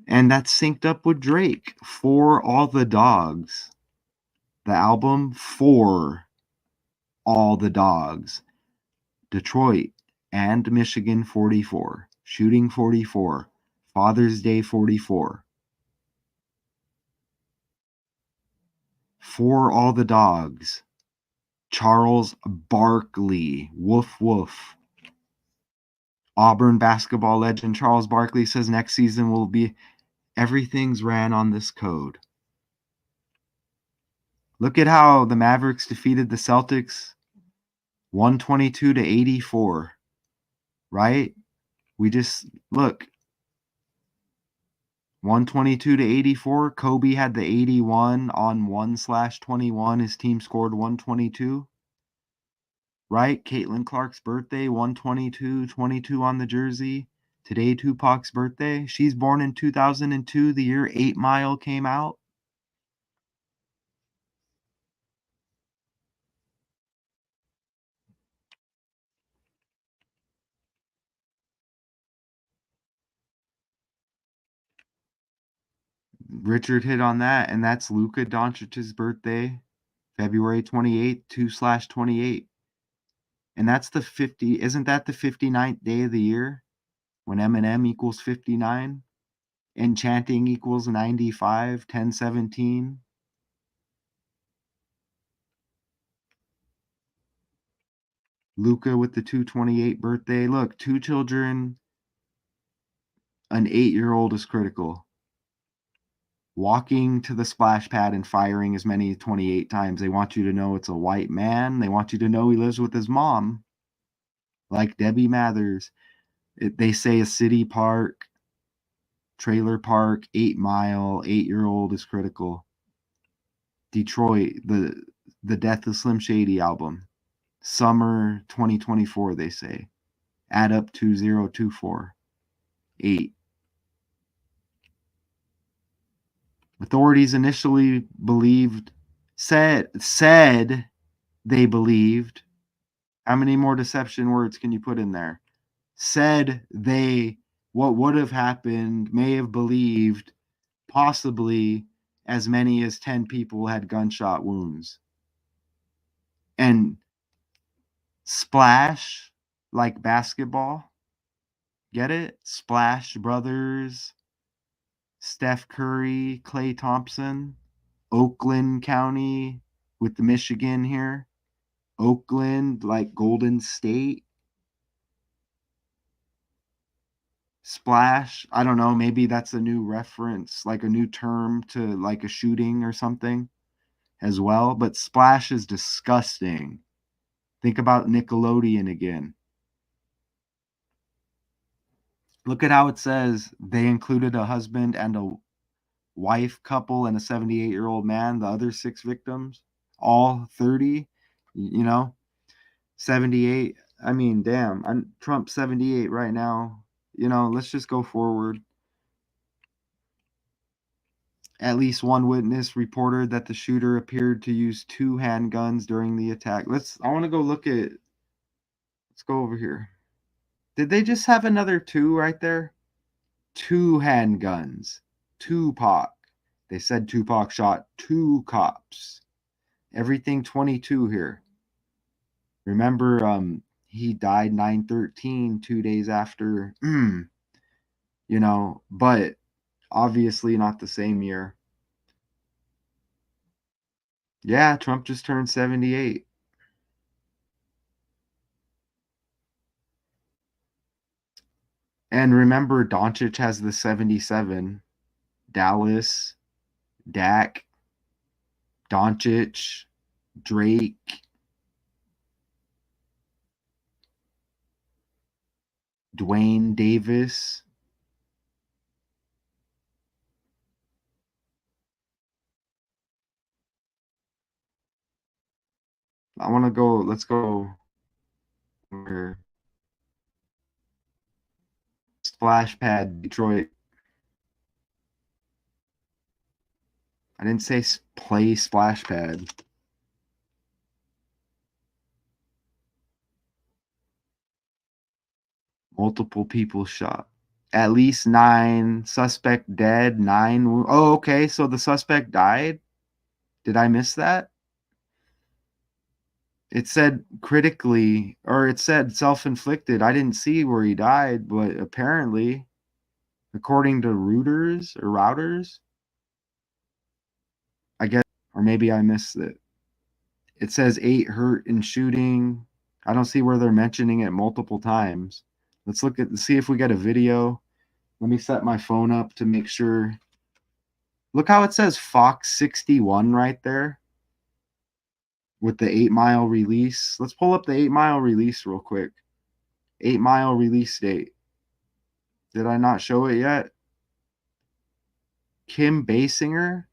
And that's synced up with Drake. For All the Dogs. The album For All the Dogs. Detroit and Michigan 44. Shooting 44. Father's Day 44. For All the Dogs. Charles Barkley. Woof woof. Auburn basketball legend Charles Barkley says next season will be everything's ran on this code. Look at how the Mavericks defeated the Celtics 122 to 84. Right? We just look 122 to 84. Kobe had the 81 on 1/21. His team scored 122. Right? Caitlin Clark's birthday, 122 on the jersey. Today, Tupac's birthday. She's born in 2002, the year 8 Mile came out. Richard hit on that, and that's Luka Doncic's birthday, February 28th, 2/28. And that's the 50, isn't that the 59th day of the year when Eminem equals 59? Enchanting equals 95, 10/17. Luca with the 2/28 birthday. Look, 2 children, an 8-year-old is critical. Walking to the splash pad and firing as many 28 times. They want you to know it's a white man. They want you to know he lives with his mom. Like Debbie Mathers. They say a city park, trailer park, 8 Mile, 8-year-old is critical. Detroit, the Death of Slim Shady album. Summer 2024, they say. Add up 2024. 8. Authorities initially said they believed. How many more deception words can you put in there? Said they, what would have happened, may have believed, possibly as many as 10 people had gunshot wounds. And splash, like basketball. Get it? Splash Brothers, Steph Curry, Klay Thompson, Oakland County with the Michigan here. Oakland, like Golden State. Splash, I don't know, maybe that's a new reference, like a new term to like a shooting or something as well. But splash is disgusting. Think about Nickelodeon again. Look at how it says they included a husband and a wife couple and a 78-year-old man, the other 6 victims, all 30, 78. I mean, damn, I'm Trump 78 right now. Let's just go forward. At least one witness reported that the shooter appeared to use 2 handguns during the attack. Let's go over here. Did they just have another 2 right there? 2 handguns. Tupac. They said Tupac shot 2 cops. Everything 22 here. Remember, he died 9/13, 2 days after, but obviously not the same year. Yeah, Trump just turned 78. And remember, Doncic has the 77. Dallas, Dak, Doncic, Drake, Dwayne Davis. I want to go. Let's go here. Splash pad, Detroit. I didn't say play splash pad. Multiple people shot. At least 9. Suspect dead. 9. Oh, okay. So the suspect died? Did I miss that? It said critically, or it said self-inflicted. I didn't see where he died, but apparently, according to routers, I guess, or maybe I missed it. It says 8 hurt in shooting. I don't see where they're mentioning it multiple times. Let's see if we get a video. Let me set my phone up to make sure. Look how it says Fox 61 right there with the 8-mile release. Let's pull up the 8-mile release real quick. 8-mile release date. Did I not show it yet? Kim Basinger?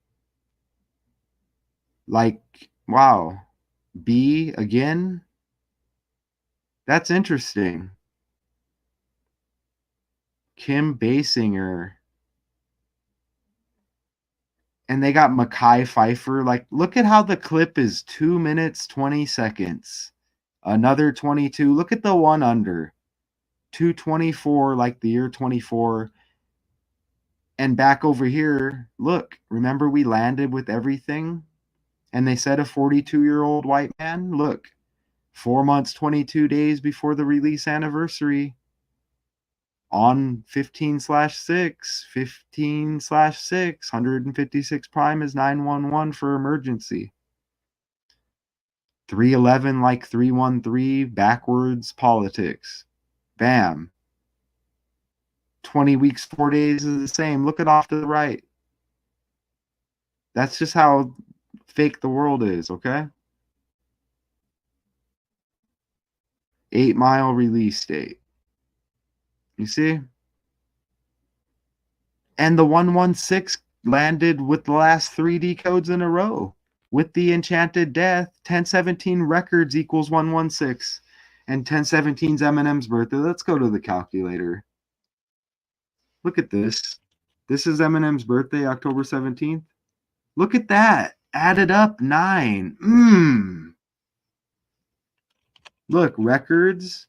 Like, wow. B again? That's interesting. Kim Basinger. And they got Mekhi Phifer. Like, look at how the clip is 2 minutes, 20 seconds. Another 22. Look at the one under. 224, like the year 24. And back over here, look, remember we landed with everything? And they said a 42-year-old white man? Look, 4 months, 22 days before the release anniversary. On 15/6, 15/6, 156 prime is 911 for emergency. 311 like 313, backwards politics. Bam. 20 weeks, 4 days is the same. Look at off to the right. That's just how fake the world is, okay? 8-mile release date. You see? And the 116 landed with the last 3D codes in a row. With the enchanted death, 1017 records equals 116. And 1017's Eminem's birthday. Let's go to the calculator. Look at this. This is Eminem's birthday, October 17th. Look at that. Added up 9. Look, records.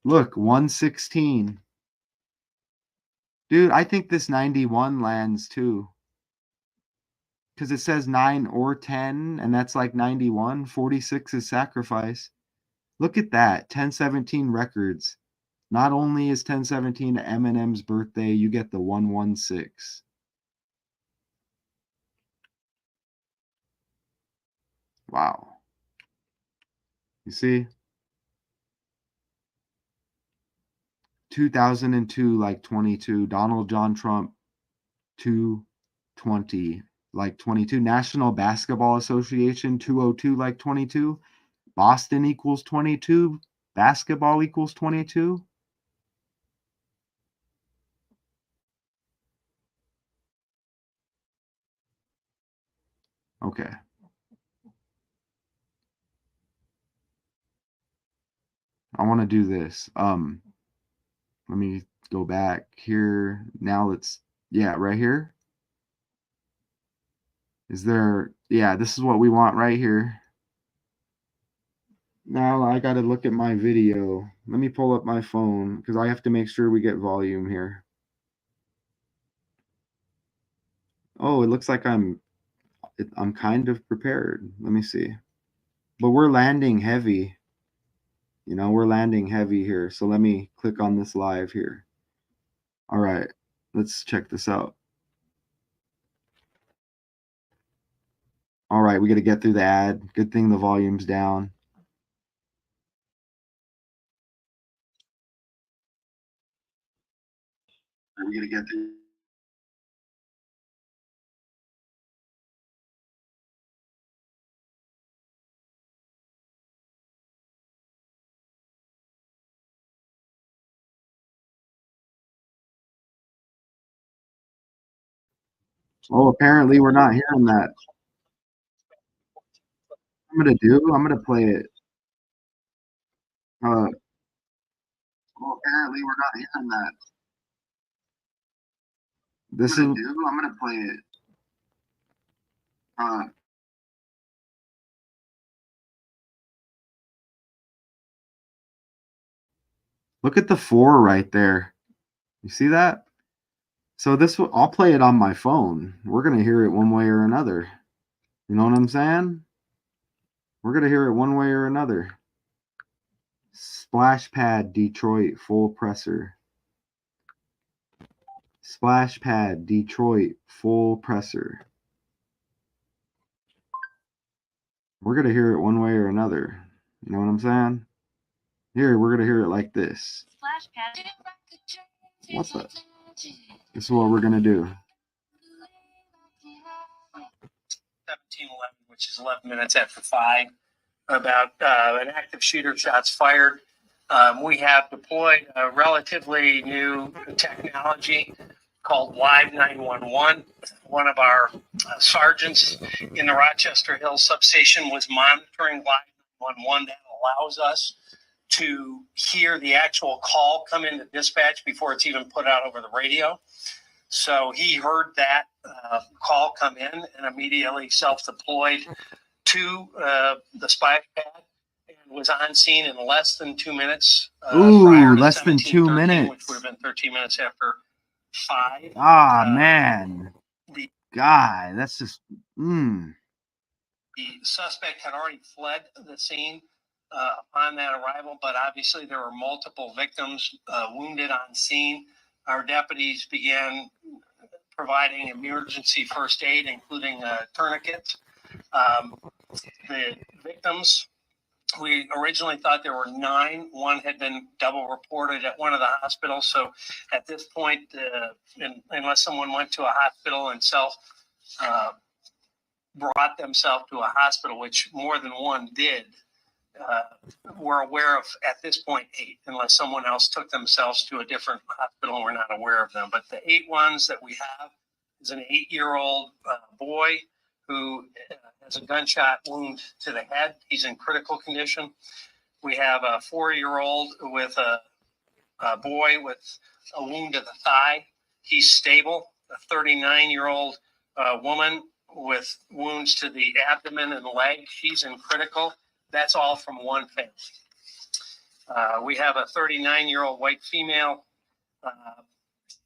Look, 116. Dude, I think this 91 lands too. Because it says 9 or 10, and that's like 91. 46 is sacrifice. Look at that. 1017 records. Not only is 1017 Eminem's birthday, you get the 116. Wow. You see? 2002, like 22. Donald John Trump, 220, like 22. National Basketball Association, 202, like 22. Boston equals 22. Basketball equals 22. Okay. I want to do this. Let me go back here. Now yeah, right here. Yeah, this is what we want right here. Now I got to look at my video. Let me pull up my phone because I have to make sure we get volume here. Oh, it looks like I'm kind of prepared. Let me see. But we're landing heavy. You know, we're landing heavy here. So let me click on this live here. All right, let's check this out. All right, we got to get through the ad. Good thing the volume's down. We got to get through. Oh, apparently we're not hearing that. I'm gonna play it. Well, apparently we're not hearing that. I'm gonna play it. Uh, Look at the 4 right there. You see that? So I'll play it on my phone. We're gonna hear it one way or another. You know what I'm saying? We're gonna hear it one way or another. Splash pad Detroit full presser. Splash pad Detroit full presser. We're gonna hear it one way or another. You know what I'm saying? Here, we're gonna hear it like this. What's that? This is what we're gonna do. 1711, which is 11 minutes after 5, about an active shooter, shots fired. We have deployed a relatively new technology called Live 911. One of our sergeants in the Rochester Hills substation was monitoring Live 911. That allows us to hear the actual call come into dispatch before it's even put out over the radio. So he heard that call come in and immediately self-deployed to the splash pad and was on scene in less than 2 minutes. Ooh, less than 2 minutes. Which would have been 13 minutes after 5. Ah, man. The God, that's just, The suspect had already fled the scene upon that arrival, but obviously there were multiple victims wounded on scene. Our deputies began providing emergency first aid, including tourniquets. The victims, we originally thought there were 9. One had been double reported at one of the hospitals. So at this point, unless someone went to a hospital and brought themselves to a hospital, which more than one did, we're aware of, at this point, 8, unless someone else took themselves to a different hospital and we're not aware of them. But the 8 ones that we have is an 8-year-old boy who has a gunshot wound to the head. He's in critical condition. We have a 4-year-old with a boy with a wound to the thigh. He's stable. A 39-year-old woman with wounds to the abdomen and leg. She's in critical. That's all from one family. We have a 39-year-old white female.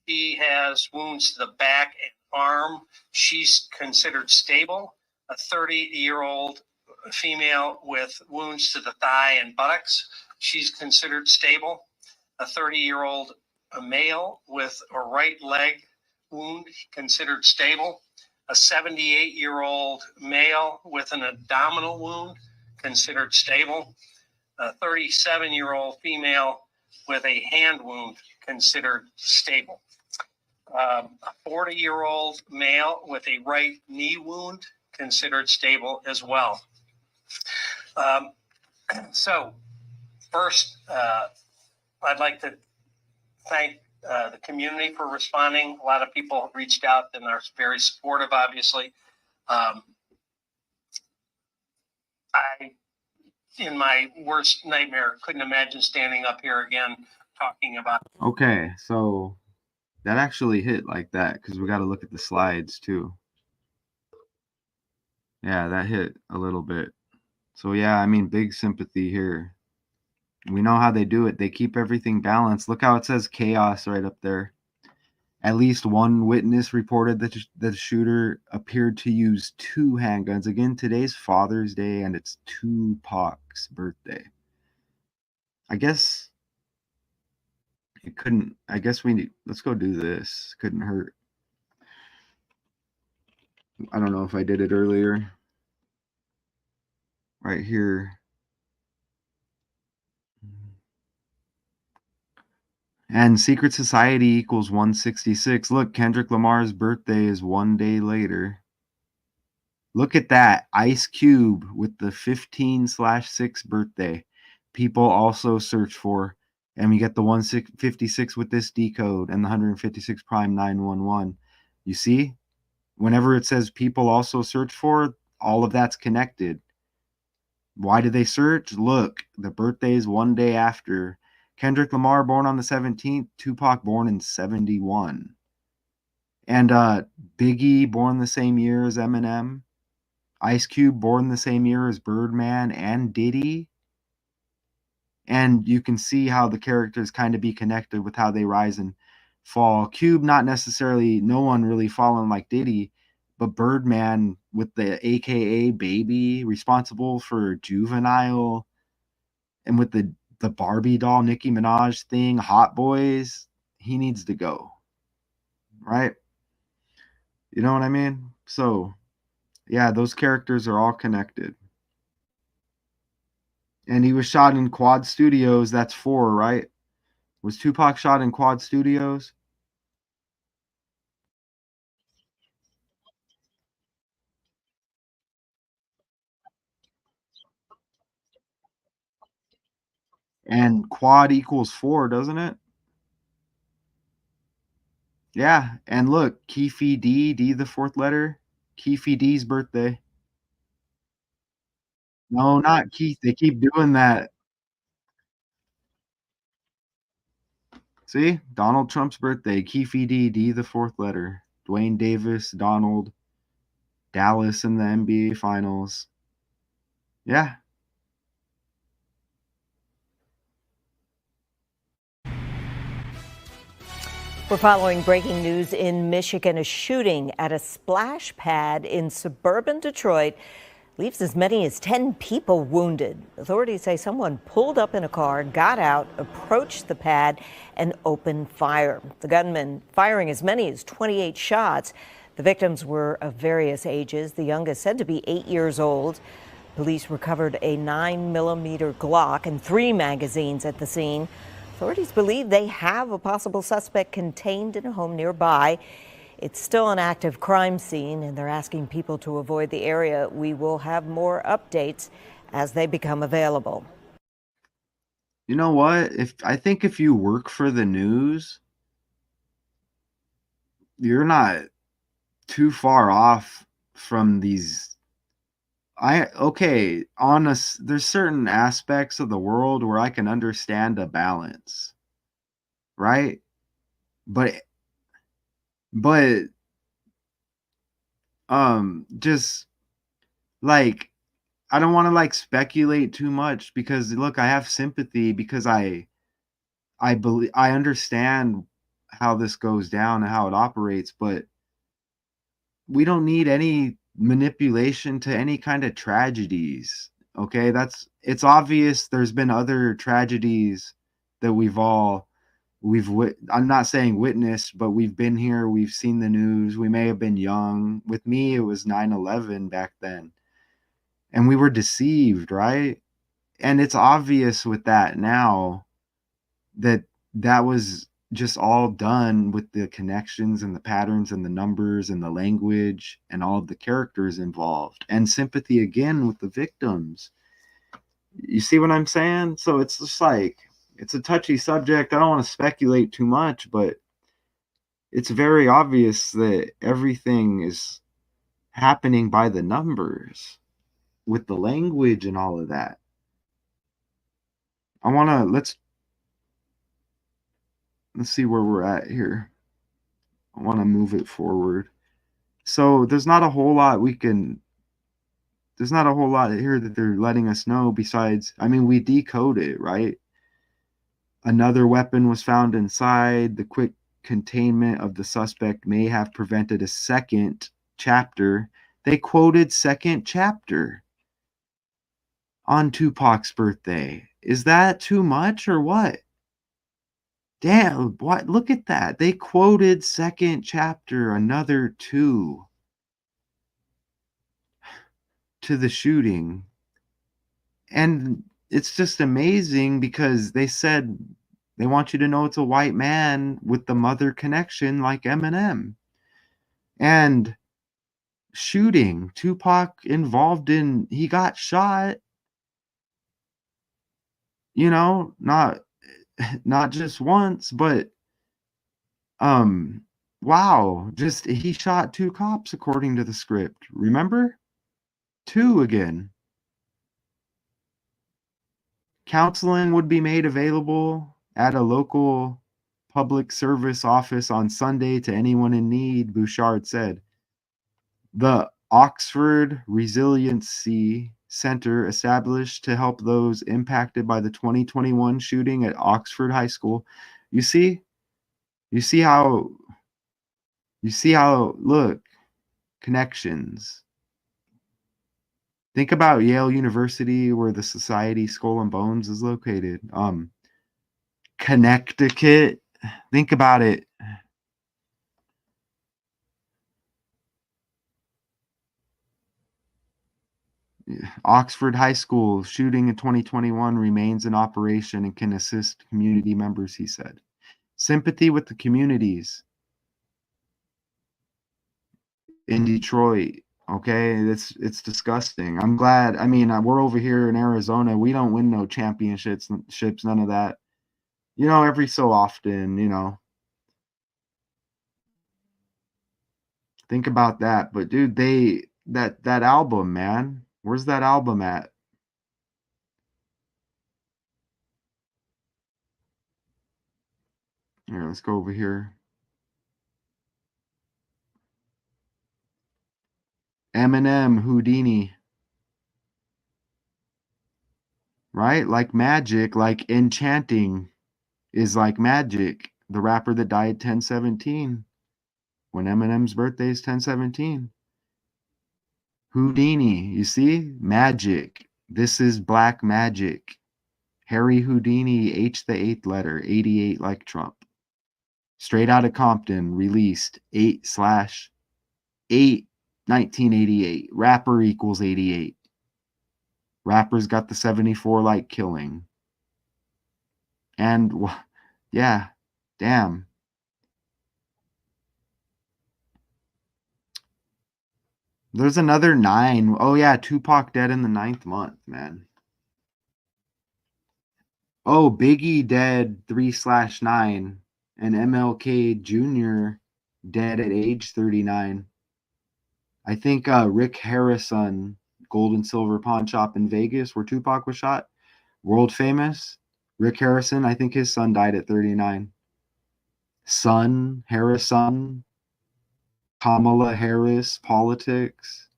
She has wounds to the back and arm. She's considered stable. A 30-year-old female with wounds to the thigh and buttocks. She's considered stable. A 30-year-old male with a right leg wound, considered stable. A 78-year-old male with an abdominal wound, considered stable. A 37-year-old female with a hand wound, considered stable. A 40-year-old male with a right knee wound, considered stable as well. So first, I'd like to thank the community for responding. A lot of people reached out and are very supportive, obviously. I, in my worst nightmare, couldn't imagine standing up here again talking about. okay, so that actually hit like that because we got to look at the slides too. Yeah, that hit a little bit. So yeah, I mean, big sympathy here. We know how they do it. They keep everything balanced. Look how it says chaos right up there. At least one witness reported that the shooter appeared to use 2 handguns. Again, today's Father's Day and it's Tupac's birthday. I guess it couldn't. I guess let's go do this. Couldn't hurt. I don't know if I did it earlier. Right here. And secret society equals 166. Look, Kendrick Lamar's birthday is 1 day later. Look at that. Ice Cube with the 15/6 birthday. People also search for, and we get the 156 with this decode and the 156 prime 911. You see? Whenever it says people also search for, all of that's connected. Why did they search? Look, the birthday is one day after. Kendrick Lamar born on the 17th, Tupac born in 71. And Biggie born the same year as Eminem. Ice Cube born the same year as Birdman and Diddy. And you can see how the characters kind of be connected with how they rise and fall. Cube, not necessarily, no one really falling like Diddy, but Birdman with the AKA baby, responsible for Juvenile, and with the Barbie doll Nicki Minaj thing, Hot Boys, he needs to go. Right? You know what I mean? So, yeah, those characters are all connected. And he was shot in Quad Studios. That's 4, right? Was Tupac shot in Quad Studios? And quad equals 4, doesn't it? Yeah. And look, Keefe D, the fourth letter. Keefe D's birthday. No, not Keith. They keep doing that. See? Donald Trump's birthday. Keefe D, the fourth letter. Dwayne Davis, Donald, Dallas in the NBA Finals. Yeah. We're following breaking news in Michigan. A shooting at a splash pad in suburban Detroit leaves as many as 10 people wounded. Authorities say someone pulled up in a car, got out, approached the pad, and opened fire. The gunman firing as many as 28 shots. The victims were of various ages, the youngest said to be 8 years old. Police recovered a 9mm Glock and 3 magazines at the scene. Authorities believe they have a possible suspect contained in a home nearby. It's still an active crime scene, and they're asking people to avoid the area. We will have more updates as they become available. You know what? I think if you work for the news, you're not too far off from these. There's certain aspects of the world where I can understand a balance, right? But just like, I don't want to like speculate too much, because look, I have sympathy, because I understand how this goes down and how it operates, but we don't need any manipulation to any kind of tragedies. Okay, it's obvious there's been other tragedies that I'm not saying witnessed, but we've been here, we've seen the news. We may have been young. With me, it was 9/11 back then, and we were deceived, right? And it's obvious with that now that that was just all done with the connections and the patterns and the numbers and the language and all of the characters involved, and sympathy again with the victims. You see what I'm saying? So it's just like, it's a touchy subject. I don't want to speculate too much, but it's very obvious that everything is happening by the numbers with the language and all of that. Let's see where we're at here. I want to move it forward. So there's not a whole lot here that they're letting us know besides, I mean, we decode it, right? Another weapon was found inside. The quick containment of the suspect may have prevented a second chapter. They quoted second chapter on Tupac's birthday. Is that too much or what? Damn, what? Look at that. They quoted second chapter, another 2 to the shooting. And it's just amazing, because they said they want you to know it's a white man with the mother connection like Eminem. And shooting, Tupac involved in, he got shot, not just once, but wow, just he shot 2 cops according to the script. Remember? 2 again. Counseling would be made available at a local public service office on Sunday to anyone in need, Bouchard said. The Oxford Resiliency Center, established to help those impacted by the 2021 shooting at Oxford High School. You see how, look, connections. Think about Yale University, where the Society Skull and Bones is located. Connecticut. Think about it. Oxford High School shooting in 2021 remains in operation and can assist community members, he said. Sympathy with the communities in Detroit. Okay, it's disgusting. I'm glad. I mean, we're over here in Arizona. We don't win no championships, none of that. Every so often, think about that. But dude, that album, man, where's that album at? Here, let's go over here. Eminem, Houdini. Right? Like magic, like enchanting is like magic. The rapper that died 10/17, when Eminem's birthday is 10/17. Houdini, you see? Magic. This is black magic. Harry Houdini, H the eighth letter, 88 like Trump. Straight Outta Compton, released 8/8, 1988. Rapper equals 88. Rappers got the 74 like killing. And yeah, damn. There's another 9. Oh yeah, Tupac dead in the 9th month, man. Oh, Biggie dead 3/9, and MLK Jr. dead at age 39. I think Rick Harrison, Gold and Silver Pawn Shop in Vegas, where Tupac was shot, world famous. Rick Harrison, I think his son died at 39. Son, Harrison, Kamala Harris, politics.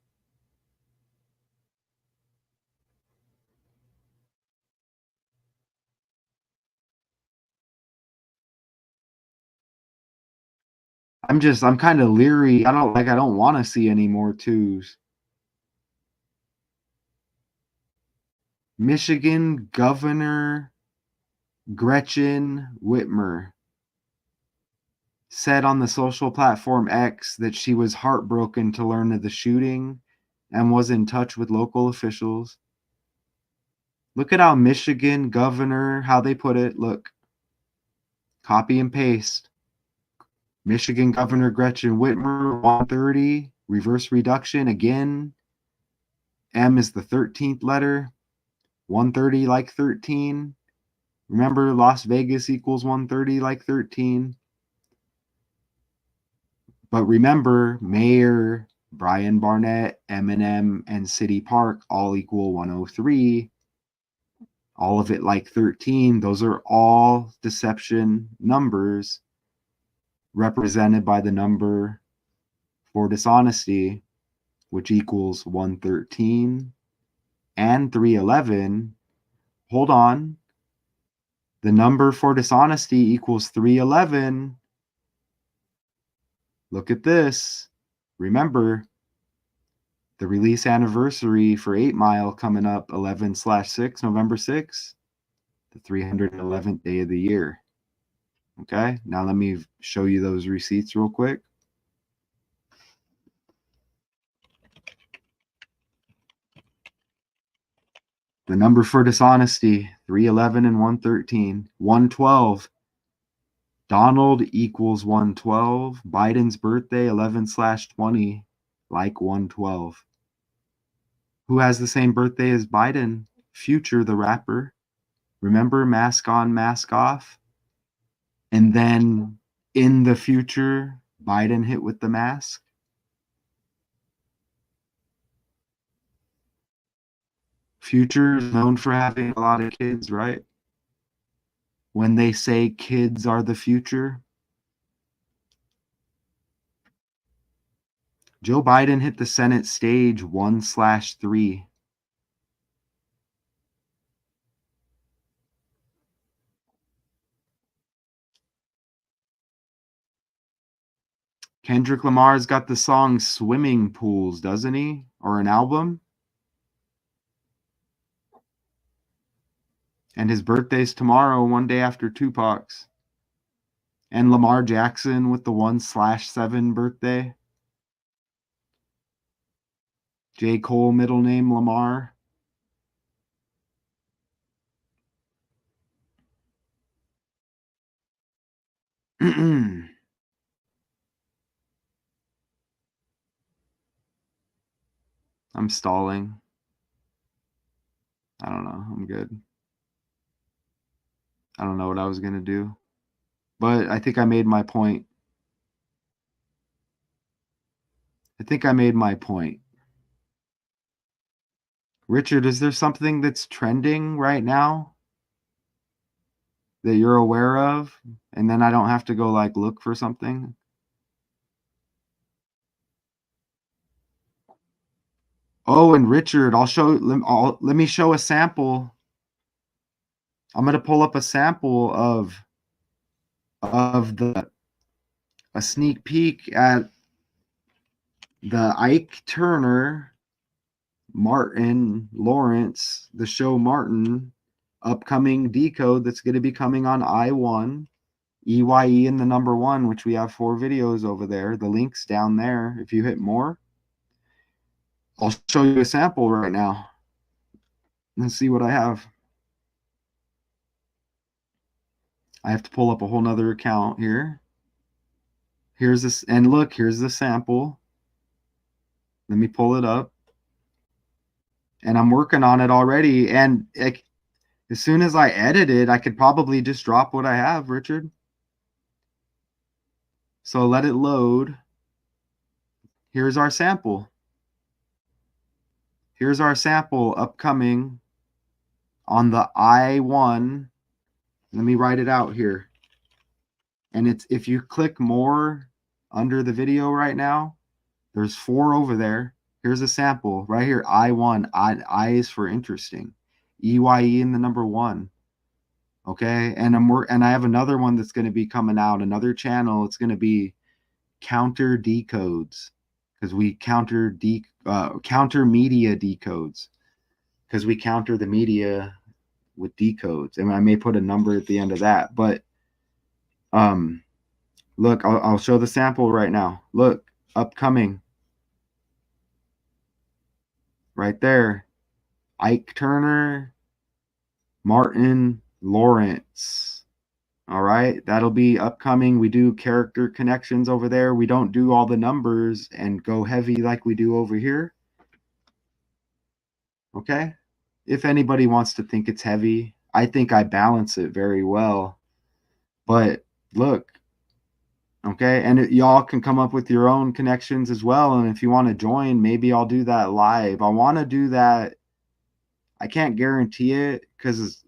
I'm kind of leery. I don't want to see any more 2s. Michigan Governor Gretchen Whitmer said on the social platform X that she was heartbroken to learn of the shooting and was in touch with local officials. Look at how Michigan Governor, how they put it. Look, copy and paste. Michigan Governor Gretchen Whitmer, 130, reverse reduction again. M is the 13th letter. 130 like 13. Remember, Las Vegas equals 130 like 13. But remember, Mayor, Brian Barnett, Eminem, and City Park all equal 103. All of it like 13. Those are all deception numbers represented by the number for dishonesty, which equals 113 and 311. Hold on. The number for dishonesty equals 311. Look at this. Remember, the release anniversary for 8 Mile coming up 11/6, November 6th, the 311th day of the year. Okay, now let me show you those receipts real quick. The number for dishonesty, 311 and 113. 112. Donald equals 112. Biden's birthday, 11/20, like 112. Who has the same birthday as Biden? Future, the rapper. Remember, mask on, mask off? And then in the future, Biden hit with the mask. Future is known for having a lot of kids, right? When they say kids are the future. Joe Biden hit the Senate stage 1/3. Kendrick Lamar's got the song Swimming Pools, doesn't he? Or an album? And his birthday's tomorrow, one day after Tupac's. And Lamar Jackson with the 1/7 birthday. J. Cole, middle name Lamar. I'm stalling. I don't know. I'm good. I don't know what I was going to do. But I think I made my point. Richard, is there something that's trending right now that you're aware of? And then I don't have to go like look for something? Oh, and Richard, let me show a sample. I'm going to pull up a sample of a sneak peek at the Ike Turner, Martin Lawrence, the show Martin, upcoming decode that's going to be coming on I1, EYE and the number 1, which we have 4 videos over there. The link's down there. If you hit more, I'll show you a sample right now and see what I have. I have to pull up a whole nother account here. Here's this, and look, here's the sample. Let me pull it up. And I'm working on it already. And as soon as I edit it, I could probably just drop what I have, Richard. So let it load. Here's our sample. Here's our sample upcoming on the I1. Let me write it out here. And it's, if you click more under the video right now, there's 4 over there. Here's a sample right here. I1. I is for interesting. EYE and the number 1. Okay. And I have another one that's going to be coming out, another channel. It's going to be counter decodes, because we counter media decodes, because we counter the media with decodes. And I may put a number at the end of that, but look, I'll show the sample right now. Look, upcoming right there, Ike Turner, Martin Lawrence. All right, that'll be upcoming. We do character connections over there. We don't do all the numbers and go heavy like we do over here. Okay, if anybody wants to think it's heavy, I think I balance it very well. But look, okay, and y'all can come up with your own connections as well. And if you want to join, maybe I'll do that live. I want to do that. I can't guarantee it because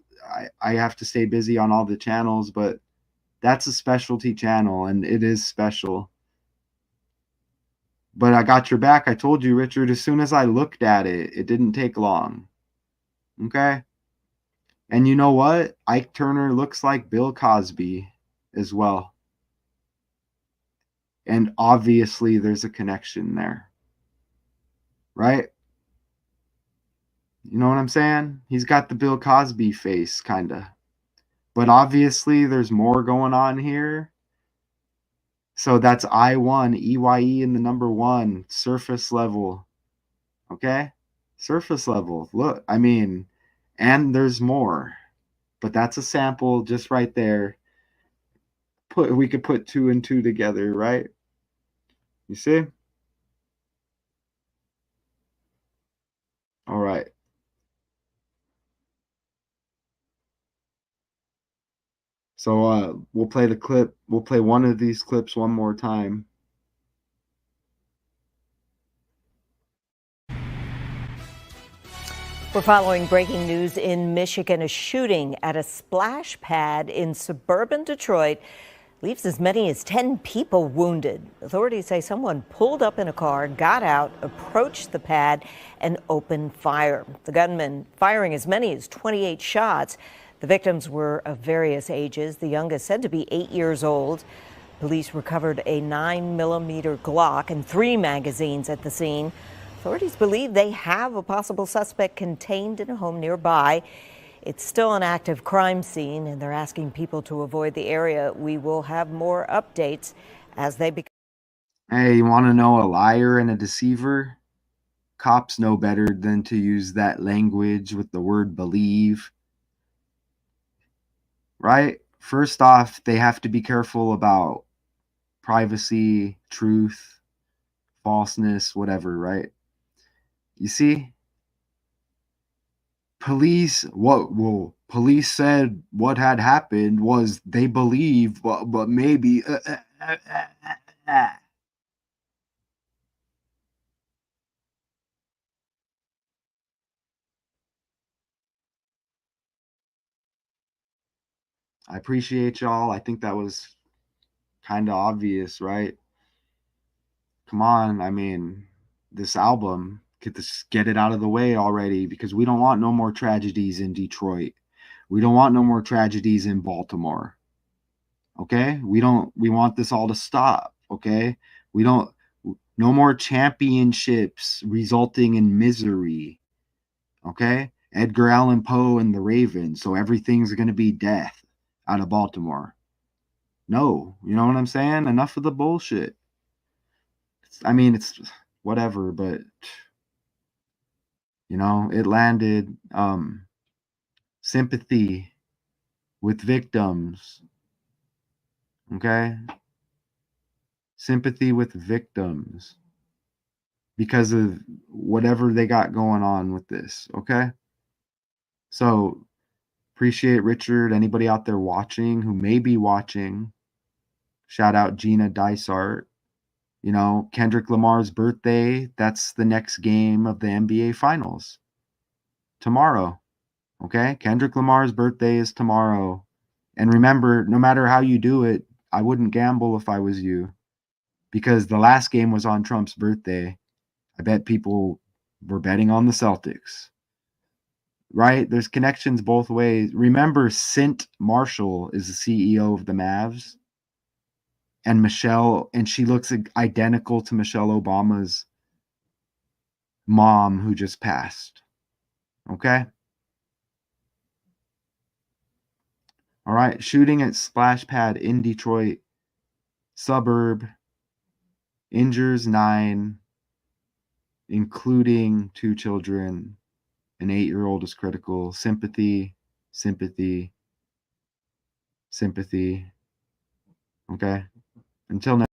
I have to stay busy on all the channels, but that's a specialty channel and it is special. But I got your back. I told you, Richard, as soon as I looked at it, it didn't take long. Okay. And you know what? Ike Turner looks like Bill Cosby as well. And obviously there's a connection there. Right? You know what I'm saying? He's got the Bill Cosby face, kind of. But obviously there's more going on here. So that's I1, EYE and the number 1, surface level. Okay? Surface level. Look, I mean, and there's more. But that's a sample just right there. We could put 2 and 2 together, right? You see? All right. So we'll play the clip. We'll play one of these clips one more time. We're following breaking news in Michigan. A shooting at a splash pad in suburban Detroit leaves as many as 10 people wounded. Authorities say someone pulled up in a car, got out, approached the pad, and opened fire. The gunman firing as many as 28 shots. The victims were of various ages, the youngest said to be 8 years old. Police recovered a 9mm Glock and 3 magazines at the scene. Authorities believe they have a possible suspect contained in a home nearby. It's still an active crime scene, and they're asking people to avoid the area. We will have more updates as they become. Hey, you want to know a liar and a deceiver? Cops know better than to use that language with the word believe. Right? First off, they have to be careful about privacy, truth, falseness, whatever, right? You see? Police said what had happened was they believe, but maybe I appreciate y'all. I think that was kind of obvious, right? Come on, I mean, this album, get it out of the way already, because we don't want no more tragedies in Detroit. We don't want no more tragedies in Baltimore. Okay? We want this all to stop, okay? We don't no more championships resulting in misery. Okay? Edgar Allan Poe and the Ravens, so everything's going to be death out of Baltimore. No, you know what I'm saying? Enough of the bullshit. I mean, it's whatever, but you know, it landed. Sympathy with victims. Okay? Sympathy with victims because of whatever they got going on with this. Okay? So appreciate Richard. Anybody out there watching who may be watching, shout out Gina Dysart. You know, Kendrick Lamar's birthday, that's the next game of the NBA Finals. Tomorrow. Okay? Kendrick Lamar's birthday is tomorrow. And remember, no matter how you do it, I wouldn't gamble if I was you. Because the last game was on Trump's birthday. I bet people were betting on the Celtics. Right? There's connections both ways. Remember, Sint Marshall is the CEO of the Mavs. And Michelle, and she looks identical to Michelle Obama's mom who just passed. Okay? All right. Shooting at splash pad in Detroit, suburb, injures 9, including 2 children. An 8-year-old is critical. Sympathy, sympathy, sympathy. Okay? Until next